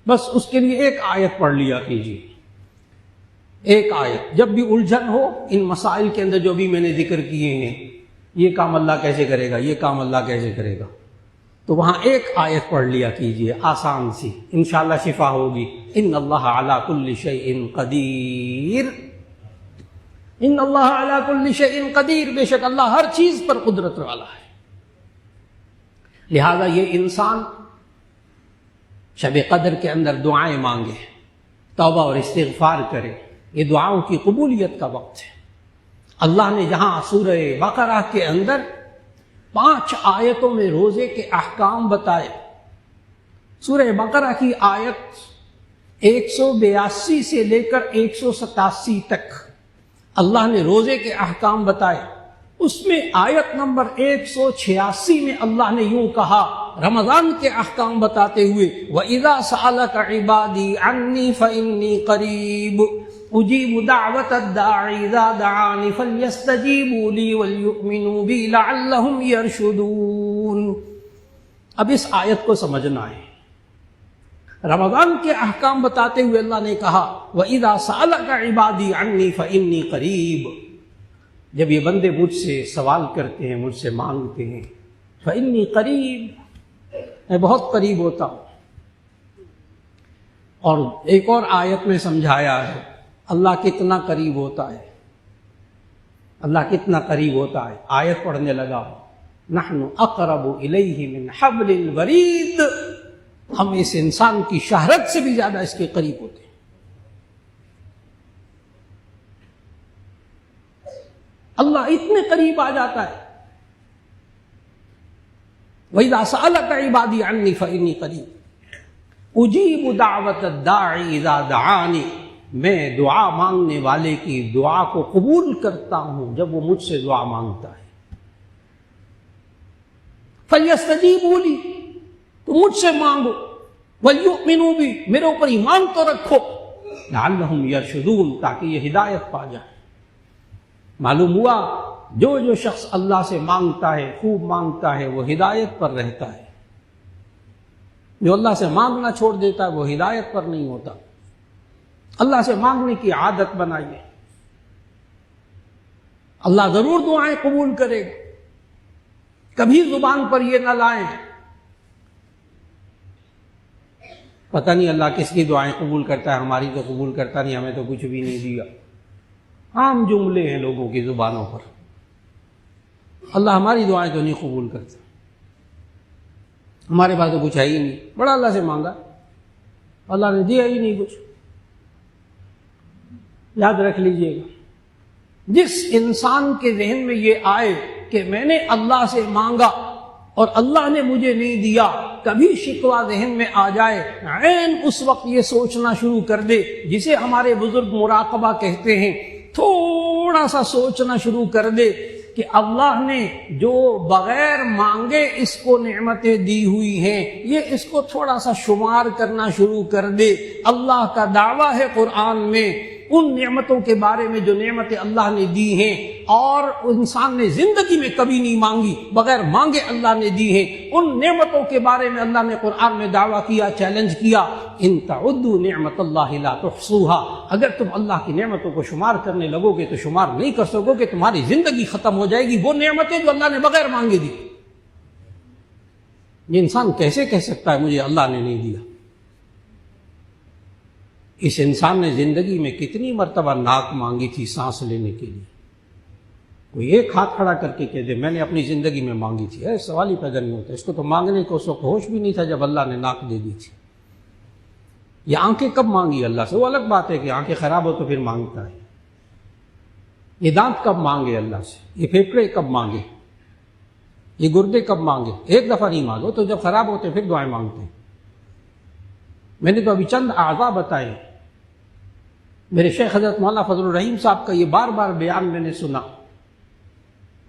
بس اس کے لیے ایک آیت پڑھ لیا کیجیے، ایک آیت۔ جب بھی الجھن ہو ان مسائل کے اندر جو بھی میں نے ذکر کیے ہیں، یہ کام اللہ کیسے کرے گا، یہ کام اللہ کیسے کرے گا، تو وہاں ایک آیت پڑھ لیا کیجیے آسان سی، انشاءاللہ شفا ہوگی۔ ان اللہ علی کل شیء قدیر، ان اللہ علی کل شیء قدیر، بے شک اللہ ہر چیز پر قدرت والا ہے۔ لہذا یہ انسان شب قدر کے اندر دعائیں مانگے، توبہ اور استغفار کرے، یہ دعاؤں کی قبولیت کا وقت ہے۔ اللہ نے جہاں سورہ بقرہ کے اندر 5 آیتوں میں روزے کے احکام بتائے، سورہ بقرہ کی آیت 182 سے لے کر 187 تک اللہ نے روزے کے احکام بتائے۔ اس میں آیت نمبر 186 میں اللہ نے یوں کہا رمضان کے احکام بتاتے ہوئے، وَإِذَا سَأَلَكَ عِبَادِي عَنِّي فَإِنِّي قَرِيبٌ أُجِيبُ دَعْوَةَ الدَّاعِ إِذَا دَعَانِ فَلْيَسْتَجِيبُوا لِي وَلْيُؤْمِنُوا بِي لَعَلَّهُمْ يَرْشُدُونَ۔ اب اس آیت کو سمجھنا ہے۔ رمضان کے احکام بتاتے ہوئے اللہ نے کہا وَإِذَا سَأَلَكَ عِبَادِي عَنِّي فَإِنِّي قَرِيبٌ، جب یہ بندے مجھ سے سوال کرتے ہیں، مجھ سے مانگتے ہیں، فَإِنِّي قَرِيبٌ، میں بہت قریب ہوتا ہوں۔ اور ایک اور آیت میں سمجھایا ہے اللہ کتنا قریب ہوتا ہے، اللہ کتنا قریب ہوتا ہے۔ آیت پڑھنے لگا نحن اقرب الیہ من حبل الورید، ہم اس انسان کی شہرت سے بھی زیادہ اس کے قریب ہوتے ہیں۔ اللہ اتنے قریب آ جاتا ہے۔ وَإِذَا سَأَلَكَ عِبَادِي عَنِّي فَإِنِّي قَرِيبٌ أُجِيبُ دَعْوَةَ الدَّاعِ إِذَا دَعَانِ، میں دعا مانگنے والے کی دعا کو قبول کرتا ہوں جب وہ مجھ سے دعا مانگتا ہے۔ فَلْيَسْتَجِيبُوا لِي، تو مجھ سے مانگو، وَلْيُؤْمِنُوا بِي، میرے اوپر ایمان تو رکھو، لَعَلَّهُمْ يَرْشُدُونَ، تاکہ یہ ہدایت پا جائے۔ معلوم ہوا جو شخص اللہ سے مانگتا ہے، خوب مانگتا ہے، وہ ہدایت پر رہتا ہے۔ جو اللہ سے مانگنا چھوڑ دیتا ہے وہ ہدایت پر نہیں ہوتا۔ اللہ سے مانگنے کی عادت بنائیے، اللہ ضرور دعائیں قبول کرے گا۔ کبھی زبان پر یہ نہ لائیں پتہ نہیں اللہ کس کی دعائیں قبول کرتا ہے، ہماری تو قبول کرتا نہیں، ہمیں تو کچھ بھی نہیں دیا۔ عام جملے ہیں لوگوں کی زبانوں پر، اللہ ہماری دعائیں تو نہیں قبول کرتا، ہمارے پاس تو کچھ ہے ہی نہیں، بڑا اللہ سے مانگا، اللہ نے دیا ہی نہیں کچھ۔ یاد رکھ لیجئے گا، جس انسان کے ذہن میں یہ آئے کہ میں نے اللہ سے مانگا اور اللہ نے مجھے نہیں دیا، کبھی شکوہ ذہن میں آ جائے، عین اس وقت یہ سوچنا شروع کر دے، جسے ہمارے بزرگ مراقبہ کہتے ہیں، تھوڑا سا سوچنا شروع کر دے کہ اللہ نے جو بغیر مانگے اس کو نعمتیں دی ہوئی ہیں، یہ اس کو تھوڑا سا شمار کرنا شروع کر دے۔ اللہ کا دعویٰ ہے قرآن میں ان نعمتوں کے بارے میں جو نعمتیں اللہ نے دی ہیں، اور انسان نے زندگی میں کبھی نہیں مانگی، بغیر مانگے اللہ نے دی ہیں۔ ان نعمتوں کے بارے میں اللہ نے قرآن میں دعویٰ کیا، چیلنج کیا، ان تعدوا نعمت اللہ لا تحصوها، اگر تم اللہ کی نعمتوں کو شمار کرنے لگو گے تو شمار نہیں کر سکو گے، تمہاری زندگی ختم ہو جائے گی۔ وہ نعمتیں جو اللہ نے بغیر مانگے دی، یہ انسان کیسے کہہ سکتا ہے مجھے اللہ نے نہیں دیا؟ اس انسان نے زندگی میں کتنی مرتبہ ناک مانگی تھی سانس لینے کے لیے، کوئی ایک ہاتھ کھڑا کر کے کہہ دے میں نے اپنی زندگی میں مانگی تھی، سوال ہی پیدا نہیں ہوتا۔ اس کو تو مانگنے کو اس وقت ہوش بھی نہیں تھا جب اللہ نے ناک دے دی تھی۔ یہ آنکھیں کب مانگی اللہ سے؟ وہ الگ بات ہے کہ آنکھیں خراب ہو تو پھر مانگتا ہے۔ یہ دانت کب مانگے اللہ سے؟ یہ پھیپھڑے کب مانگے؟ یہ گردے کب مانگے؟ ایک دفعہ نہیں مانگو تو جب خراب ہوتے پھر دعائیں مانگتے ہیں۔ میں نے تو ابھی چند اعضاء بتائے، میرے شیخ حضرت مولانا فضل الرحیم صاحب کا یہ بار بار بیان میں نے سنا۔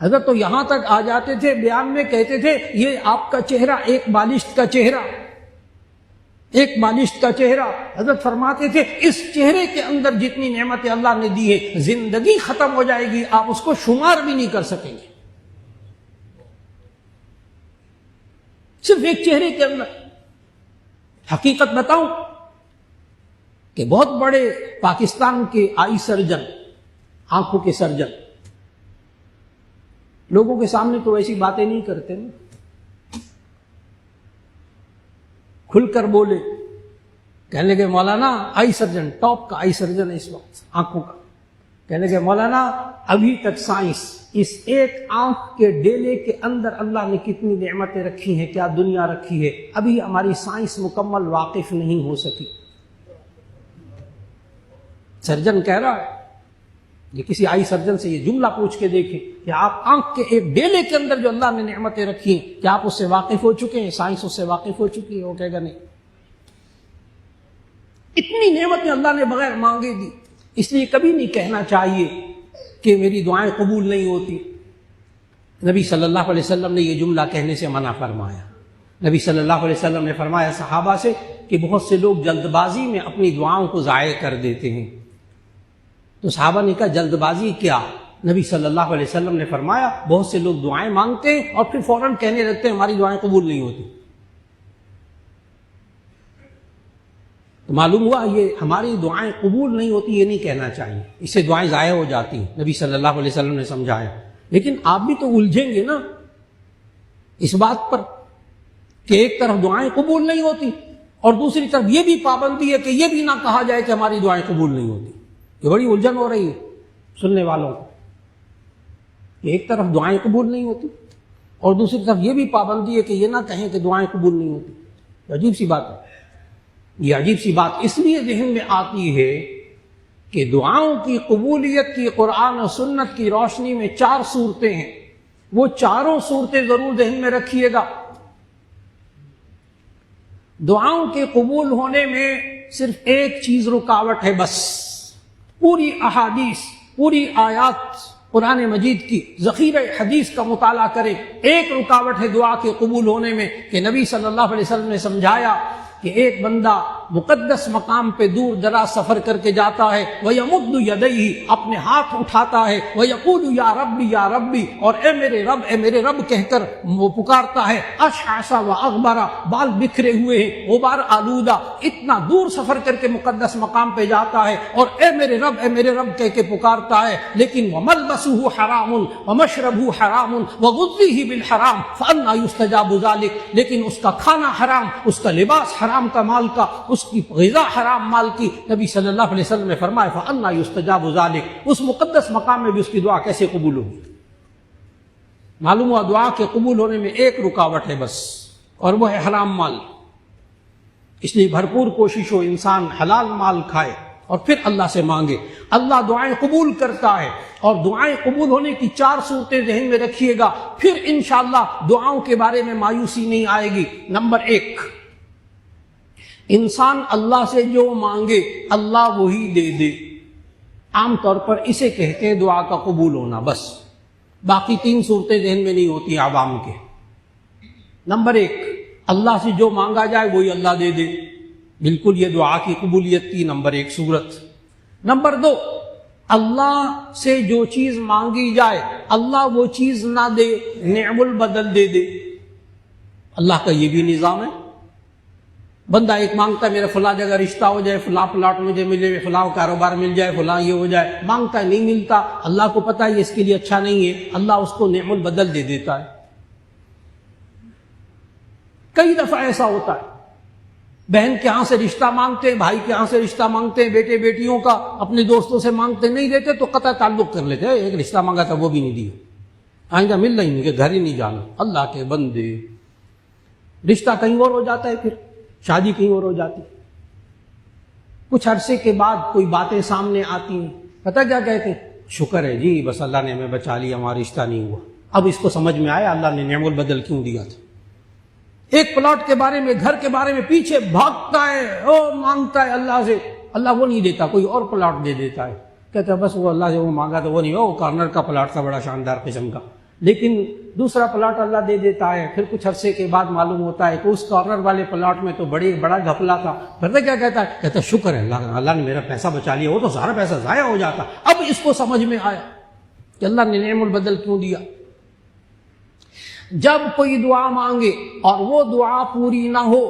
حضرت تو یہاں تک آ جاتے تھے، بیان میں کہتے تھے یہ آپ کا چہرہ ایک بالشت کا چہرہ، ایک بالشت کا چہرہ۔ حضرت فرماتے تھے اس چہرے کے اندر جتنی نعمتیں اللہ نے دی ہے، زندگی ختم ہو جائے گی، آپ اس کو شمار بھی نہیں کر سکیں گے، صرف ایک چہرے کے اندر۔ حقیقت بتاؤں کہ بہت بڑے پاکستان کے آئی سرجن، آنکھوں کے سرجن، لوگوں کے سامنے تو ایسی باتیں نہیں کرتے نا، کھل کر بولے کہنے لگے مولانا آئی سرجن، ٹاپ کا آئی سرجن ہے اس وقت آنکھوں کا، کہنے لگے مولانا ابھی تک سائنس اس ایک آنکھ کے ڈیلے کے اندر اللہ نے کتنی نعمتیں رکھی ہیں، کیا دنیا رکھی ہے، ابھی ہماری سائنس مکمل واقف نہیں ہو سکی۔ سرجن کہہ رہا ہے، یہ کسی آئی سرجن سے یہ جملہ پوچھ کے دیکھیں کہ آپ آنکھ کے ایک ڈیلے کے اندر جو اللہ نے نعمتیں رکھی ہیں کیا آپ اس سے واقف ہو چکے ہیں؟ سائنس اس سے واقف ہو چکی ہے؟ وہ کہے گا نہیں۔ اتنی نعمتیں اللہ نے بغیر مانگے دی، اس لیے کبھی نہیں کہنا چاہیے کہ میری دعائیں قبول نہیں ہوتی۔ نبی صلی اللہ علیہ وسلم نے یہ جملہ کہنے سے منع فرمایا۔ نبی صلی اللہ علیہ وسلم نے فرمایا صحابہ سے کہ بہت سے لوگ جلد بازی میں اپنی دعاؤں کو ضائع کر دیتے ہیں۔ تو صحابہ نے کہا جلد بازی کیا؟ نبی صلی اللہ علیہ وسلم نے فرمایا بہت سے لوگ دعائیں مانگتے ہیں اور پھر فوراً کہنے لگتے ہیں ہماری دعائیں قبول نہیں ہوتی۔ تو معلوم ہوا یہ ہماری دعائیں قبول نہیں ہوتی یہ نہیں کہنا چاہیے، اس سے دعائیں ضائع ہو جاتی ہیں، نبی صلی اللہ علیہ وسلم نے سمجھایا۔ لیکن آپ بھی تو الجھیں گے نا اس بات پر کہ ایک طرف دعائیں قبول نہیں ہوتی اور دوسری طرف یہ بھی پابندی ہے کہ یہ بھی نہ کہا جائے کہ ہماری دعائیں قبول نہیں ہوتی۔ یہ بڑی الجھن ہو رہی ہے سننے والوں کو کہ ایک طرف دعائیں قبول نہیں ہوتی اور دوسری طرف یہ بھی پابندی ہے کہ یہ نہ کہیں کہ دعائیں قبول نہیں ہوتی۔ یہ عجیب سی بات ہے۔ یہ عجیب سی بات اس لیے ذہن میں آتی ہے کہ دعاؤں کی قبولیت کی قرآن و سنت کی روشنی میں 4 صورتیں ہیں، وہ چاروں صورتیں ضرور ذہن میں رکھیے گا۔ دعاؤں کے قبول ہونے میں صرف ایک چیز رکاوٹ ہے بس، پوری احادیث پوری آیات قرآن مجید کی ذخیرہ حدیث کا مطالعہ کریں، ایک رکاوٹ ہے دعا کے قبول ہونے میں کہ نبی صلی اللہ علیہ وسلم نے سمجھایا کہ ایک بندہ مقدس مقام پہ دور دراز سفر کر کے جاتا ہے، وَيَمُدُّ يَدَيْهِ اپنے ہاتھ اٹھاتا ہے، وَيَقُولُ يَا رَبِّ يَا رَبِّ اور اے میرے رب کہہ کر وہ پکارتا ہے، اشعث وَاغْبَرَ بال بکھرے ہوئے ہیں، غبار آلودہ، اتنا دور سفر کر کے مقدس مقام پہ جاتا ہے اور اے میرے رب کہہ کے پکارتا ہے، لیکن وَمَلْبَسُهُ حَرَامٌ وَمَشْرَبُهُ حَرَامٌ وَغُذِّيهِ بِالْحَرَامِ فَأَنَّىٰ يُسْتَجَابُ ذَلِكَ لیکن اس کا کھانا حرام، اس کا لباس حرام کا مال کا، اس کی غذا حرام مال کی۔ نبی صلی اللہ علیہ وسلم نے فرمایا فَأَنَّىٰ يُسْتَجَابُ ذَلِكَ اس مقدس مقام میں بھی اس کی دعا کیسے قبول ہوگی؟ معلوم ہوا دعا کے قبول ہونے میں ایک رکاوٹ ہے بس، اور وہ ہے حرام مال۔ اس لیے بھرپور کوشش ہو انسان حلال مال کھائے اور پھر اللہ سے مانگے، اللہ دعائیں قبول کرتا ہے۔ اور دعائیں قبول ہونے کی 4 صورتیں ذہن میں رکھیے گا، پھر انشاءاللہ دعاؤں کے بارے میں مایوسی نہیں آئے گی۔ نمبر 1، انسان اللہ سے جو مانگے اللہ وہی دے دے، عام طور پر اسے کہتے ہیں دعا کا قبول ہونا، بس باقی 3 صورتیں ذہن میں نہیں ہوتی عوام کے۔ نمبر 1، اللہ سے جو مانگا جائے وہی اللہ دے دے، بالکل یہ دعا کی قبولیت کی نمبر 1 صورت۔ نمبر 2، اللہ سے جو چیز مانگی جائے اللہ وہ چیز نہ دے، نعم البدل دے دے۔ اللہ کا یہ بھی نظام ہے، بندہ ایک مانگتا ہے میرا فلاں جگہ رشتہ ہو جائے، فلاں پلاٹ مجھے ملے، فلاں کاروبار مل جائے، فلاں یہ ہو جائے، مانگتا ہے نہیں ملتا، اللہ کو پتہ ہے یہ اس کے لیے اچھا نہیں ہے، اللہ اس کو نعم البدل دے دیتا ہے۔ کئی دفعہ ایسا ہوتا ہے، بہن کے ہاں سے رشتہ مانگتے ہیں، بھائی کے ہاں سے رشتہ مانگتے ہیں، بیٹے بیٹیوں کا اپنے دوستوں سے مانگتے نہیں دیتے تو قطع تعلق کر لیتے ہیں، ایک رشتہ مانگا تھا وہ بھی نہیں دیا، آئندہ مل رہی نہیں کہ گھر ہی نہیں جانا۔ اللہ کے بندے، رشتہ کہیں اور ہو جاتا ہے، پھر شادی کہیں اور ہو جاتی، کچھ عرصے کے بعد کوئی باتیں سامنے آتی ہیں، پتہ کیا کہتے ہیں؟ شکر ہے جی بس اللہ نے ہمیں بچا لیا، ہمارا رشتہ نہیں ہوا۔ اب اس کو سمجھ میں آیا اللہ نے نعم البدل کیوں دیا تھا۔ ایک پلاٹ کے بارے میں، گھر کے بارے میں پیچھے بھاگتا ہے، او مانگتا ہے اللہ سے، اللہ وہ نہیں دیتا، کوئی اور پلاٹ دے دیتا ہے، کہتا ہے بس وہ اللہ سے وہ مانگا تو وہ نہیں، وہ کارنر کا پلاٹ تھا بڑا شاندار قسم کا، لیکن دوسرا پلاٹ اللہ دے دیتا ہے۔ پھر کچھ عرصے کے بعد معلوم ہوتا ہے کہ اس کارنر والے پلاٹ میں تو بڑا گھپلا تھا۔ پھر کیا کہتا ہے؟ کہتا ہے شکر ہے اللہ نے میرا پیسہ بچا لیا، وہ تو سارا پیسہ ضائع ہو جاتا۔ اب اس کو سمجھ میں آیا کہ اللہ نے نعم البدل کیوں دیا۔ جب کوئی دعا مانگے اور وہ دعا پوری نہ ہو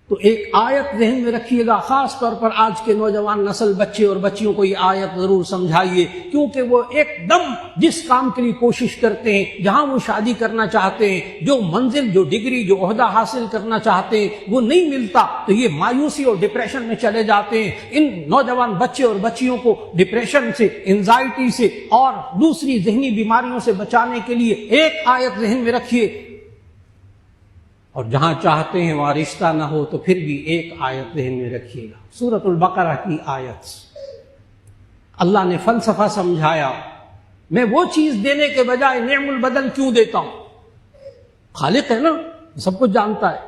تو ایک آیت ذہن میں رکھیے گا، خاص طور پر آج کے نوجوان نسل بچے اور بچیوں کو یہ آیت ضرور سمجھائیے، کیونکہ وہ ایک دم جس کام کے لیے کوشش کرتے ہیں، جہاں وہ شادی کرنا چاہتے ہیں، جو منزل، جو ڈگری، جو عہدہ حاصل کرنا چاہتے ہیں وہ نہیں ملتا تو یہ مایوسی اور ڈپریشن میں چلے جاتے ہیں۔ ان نوجوان بچے اور بچیوں کو ڈپریشن سے، انزائٹی سے اور دوسری ذہنی بیماریوں سے بچانے کے لیے ایک آیت ذہن میں رکھیے، اور جہاں چاہتے ہیں وہاں رشتہ نہ ہو تو پھر بھی ایک آیت ذہن میں رکھیے گا، سورۃ البقرہ کی آیت۔ اللہ نے فلسفہ سمجھایا، میں وہ چیز دینے کے بجائے نعم البدل کیوں دیتا ہوں؟ خالق ہے نا، سب کچھ جانتا ہے۔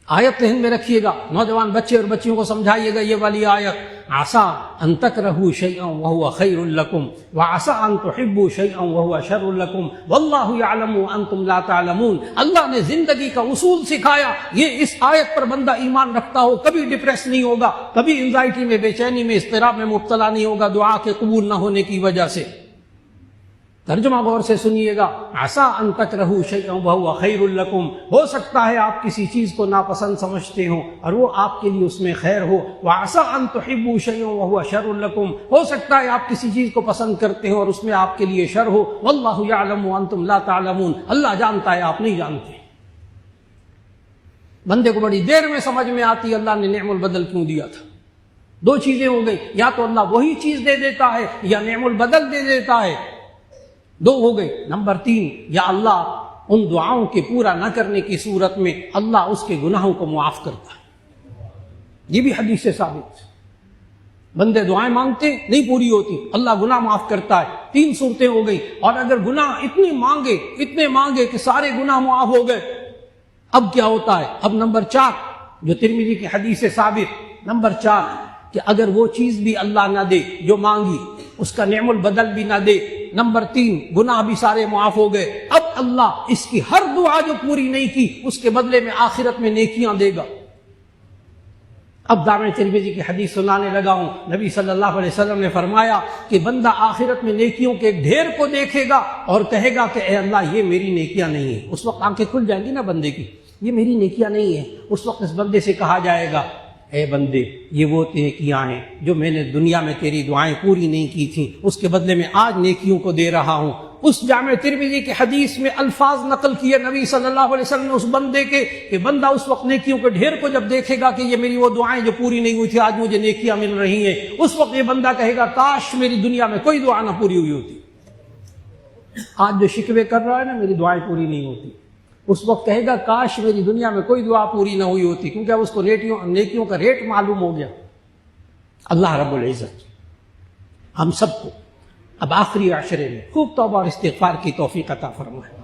آیت ذہن میں رکھیے گا، نوجوان بچے اور بچیوں کو سمجھائیے گا یہ والی آیت، عسیٰ ان تکرہوا شیئا وہو خیر لکم وعسیٰ ان تحبوا شیئا وہو شر لکم واللہ یعلم وانتم لا تعلمون۔ اللہ نے زندگی کا اصول سکھایا، یہ اس آیت پر بندہ ایمان رکھتا ہو کبھی ڈپریس نہیں ہوگا، کبھی انزائٹی میں، بے چینی میں، اضطراب میں مبتلا نہیں ہوگا دعا کے قبول نہ ہونے کی وجہ سے۔ ترجمہ غور سے سنیے گا، عسیٰ ان تکرہوا شیئا وہو خیر لکم، ہو سکتا ہے آپ کسی چیز کو ناپسند سمجھتے ہوں اور وہ آپ کے لیے اس میں خیر ہو، وعسیٰ ان تحبوا شیئا وہو شر لکم، ہو سکتا ہے آپ کسی چیز کو پسند کرتے ہوں اور اس میں آپ کے لیے شر ہو، واللہ یعلم وانتم لا تعلمون، اللہ جانتا ہے آپ نہیں جانتے۔ بندے کو بڑی دیر میں سمجھ میں آتی اللہ نے نعم البدل کیوں دیا تھا۔ دو چیزیں ہو گئی، یا تو اللہ وہی چیز دے دیتا ہے یا نعم البدل دے دیتا ہے، دو ہو گئی۔ نمبر 3، یا اللہ ان دعاؤں کے پورا نہ کرنے کی صورت میں اللہ اس کے گناہوں کو معاف کرتا ہے، یہ بھی حدیث سے ثابت۔ بندے دعائیں مانگتے نہیں پوری ہوتی، اللہ گناہ معاف کرتا ہے۔ 3 صورتیں ہو گئی، اور اگر گناہ اتنے مانگے کہ سارے گناہ معاف ہو گئے، اب کیا ہوتا ہے؟ اب نمبر 4 جو ترمذی کی حدیث سے ثابت، نمبر 4 کہ اگر وہ چیز بھی اللہ نہ دے جو مانگی، اس کا نعم البدل بھی نہ دے، نمبر 3 گناہ بھی سارے معاف ہو گئے، اب اللہ اس کی ہر دعا جو پوری نہیں کی اس کے بدلے میں آخرت میں نیکیاں دے گا۔ اب جامع ترمذی کی حدیث سنانے لگا ہوں، نبی صلی اللہ علیہ وسلم نے فرمایا کہ بندہ آخرت میں نیکیوں کے ایک ڈھیر کو دیکھے گا اور کہے گا کہ اے اللہ یہ میری نیکیاں نہیں ہیں۔ اس وقت آنکھیں کھل جائیں گی نا بندے کی، یہ میری نیکیاں نہیں ہیں۔ اس وقت اس بندے سے کہا جائے گا اے بندے یہ وہ نیکیاں ہیں جو میں نے دنیا میں تیری دعائیں پوری نہیں کی تھیں، اس کے بدلے میں آج نیکیوں کو دے رہا ہوں۔ اس جامع ترمذی کی حدیث میں الفاظ نقل کیے نبی صلی اللہ علیہ وسلم نے اس بندے کے، کہ بندہ اس وقت نیکیوں کے ڈھیر کو جب دیکھے گا کہ یہ میری وہ دعائیں جو پوری نہیں ہوئی تھی آج مجھے نیکیاں مل رہی ہیں، اس وقت یہ بندہ کہے گا کاش میری دنیا میں کوئی دعا نہ پوری ہوئی ہوتی۔ آج جو شکوے کر رہا ہے نا میری دعائیں پوری نہیں ہوتی، اس وقت کہے گا کاش میری دنیا میں کوئی دعا پوری نہ ہوئی ہوتی، کیونکہ اب اس کو نیکیوں کا ریٹ معلوم ہو گیا۔ اللہ رب العزت ہم سب کو اب آخری عشرے میں خوب توبہ اور استغفار کی توفیق عطا فرمائے،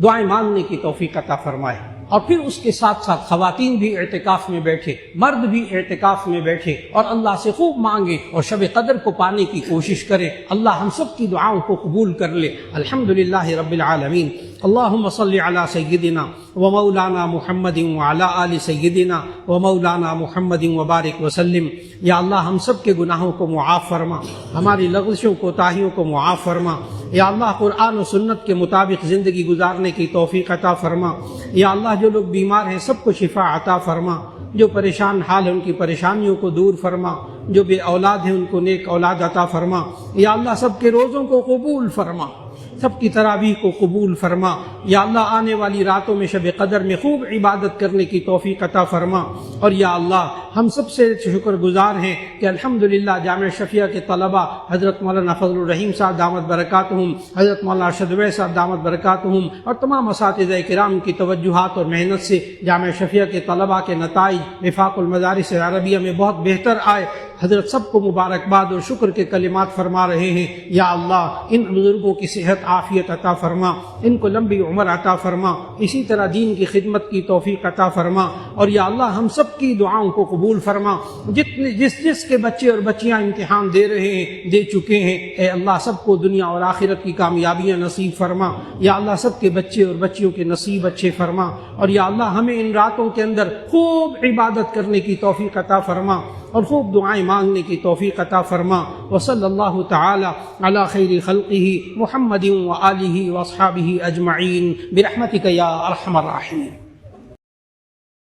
دعائیں مانگنے کی توفیق عطا فرمائے، اور پھر اس کے ساتھ ساتھ خواتین بھی اعتکاف میں بیٹھے، مرد بھی اعتکاف میں بیٹھے اور اللہ سے خوب مانگے اور شب قدر کو پانے کی کوشش کرے۔ اللہ ہم سب کی دعاؤں کو قبول کر لے۔ الحمدللہ رب العالمین، اللہم صلی علی سیدنا و مولانا محمد وعلی آل سیدنا و مولانا محمد وبارک وسلم۔ یا اللہ ہم سب کے گناہوں کو معاف فرما، ہماری لغزشوں کوتاہیوں کو معاف فرما۔ یا اللہ قرآن و سنت کے مطابق زندگی گزارنے کی توفیق عطا فرما۔ یا اللہ جو لوگ بیمار ہیں سب کو شفا عطا فرما، جو پریشان حال ہیں ان کی پریشانیوں کو دور فرما، جو بے اولاد ہیں ان کو نیک اولاد عطا فرما۔ یا اللہ سب کے روزوں کو قبول فرما، سب کی تراویح کو قبول فرما۔ یا اللہ آنے والی راتوں میں شب قدر میں خوب عبادت کرنے کی توفیق عطا فرما۔ اور یا اللہ ہم سب سے شکر گزار ہیں کہ الحمدللہ جامعہ شفیہ کے طلباء حضرت مولانا فضل الرحیم صاحب دامت برکاتہم، حضرت مولانا ارشد اویس صاحب دامت برکاتہم اور تمام اساتذہ کرام کی توجہات اور محنت سے جامعہ شفیہ کے طلباء کے نتائج وفاق المدارس عربیہ میں بہت بہتر آئے۔ حضرت سب کو مبارکباد اور شکر کے کلمات فرما رہے ہیں۔ یا اللہ ان بزرگوں کی صحت عافیت عطا فرما، ان کو لمبی عمر عطا فرما، اسی طرح دین کی خدمت کی توفیق عطا فرما۔ اور یا اللہ ہم سب کی دعاؤں کو قبول فرما، جس کے بچے اور بچیاں امتحان دے رہے ہیں، دے چکے ہیں، اے اللہ سب کو دنیا اور آخرت کی کامیابیاں نصیب فرما۔ یا اللہ سب کے بچے اور بچیوں کے نصیب اچھے فرما۔ اور یا اللہ ہمیں ان راتوں کے اندر خوب عبادت کرنے کی توفیق عطا فرما اور خوب دعائیں مانگنے کی توفیق عطا فرما۔ وصلی اللہ تعالی علی خیر خلقہ محمد وآلہ واصحابہ اجمعین برحمتک یا ارحم الراحمین۔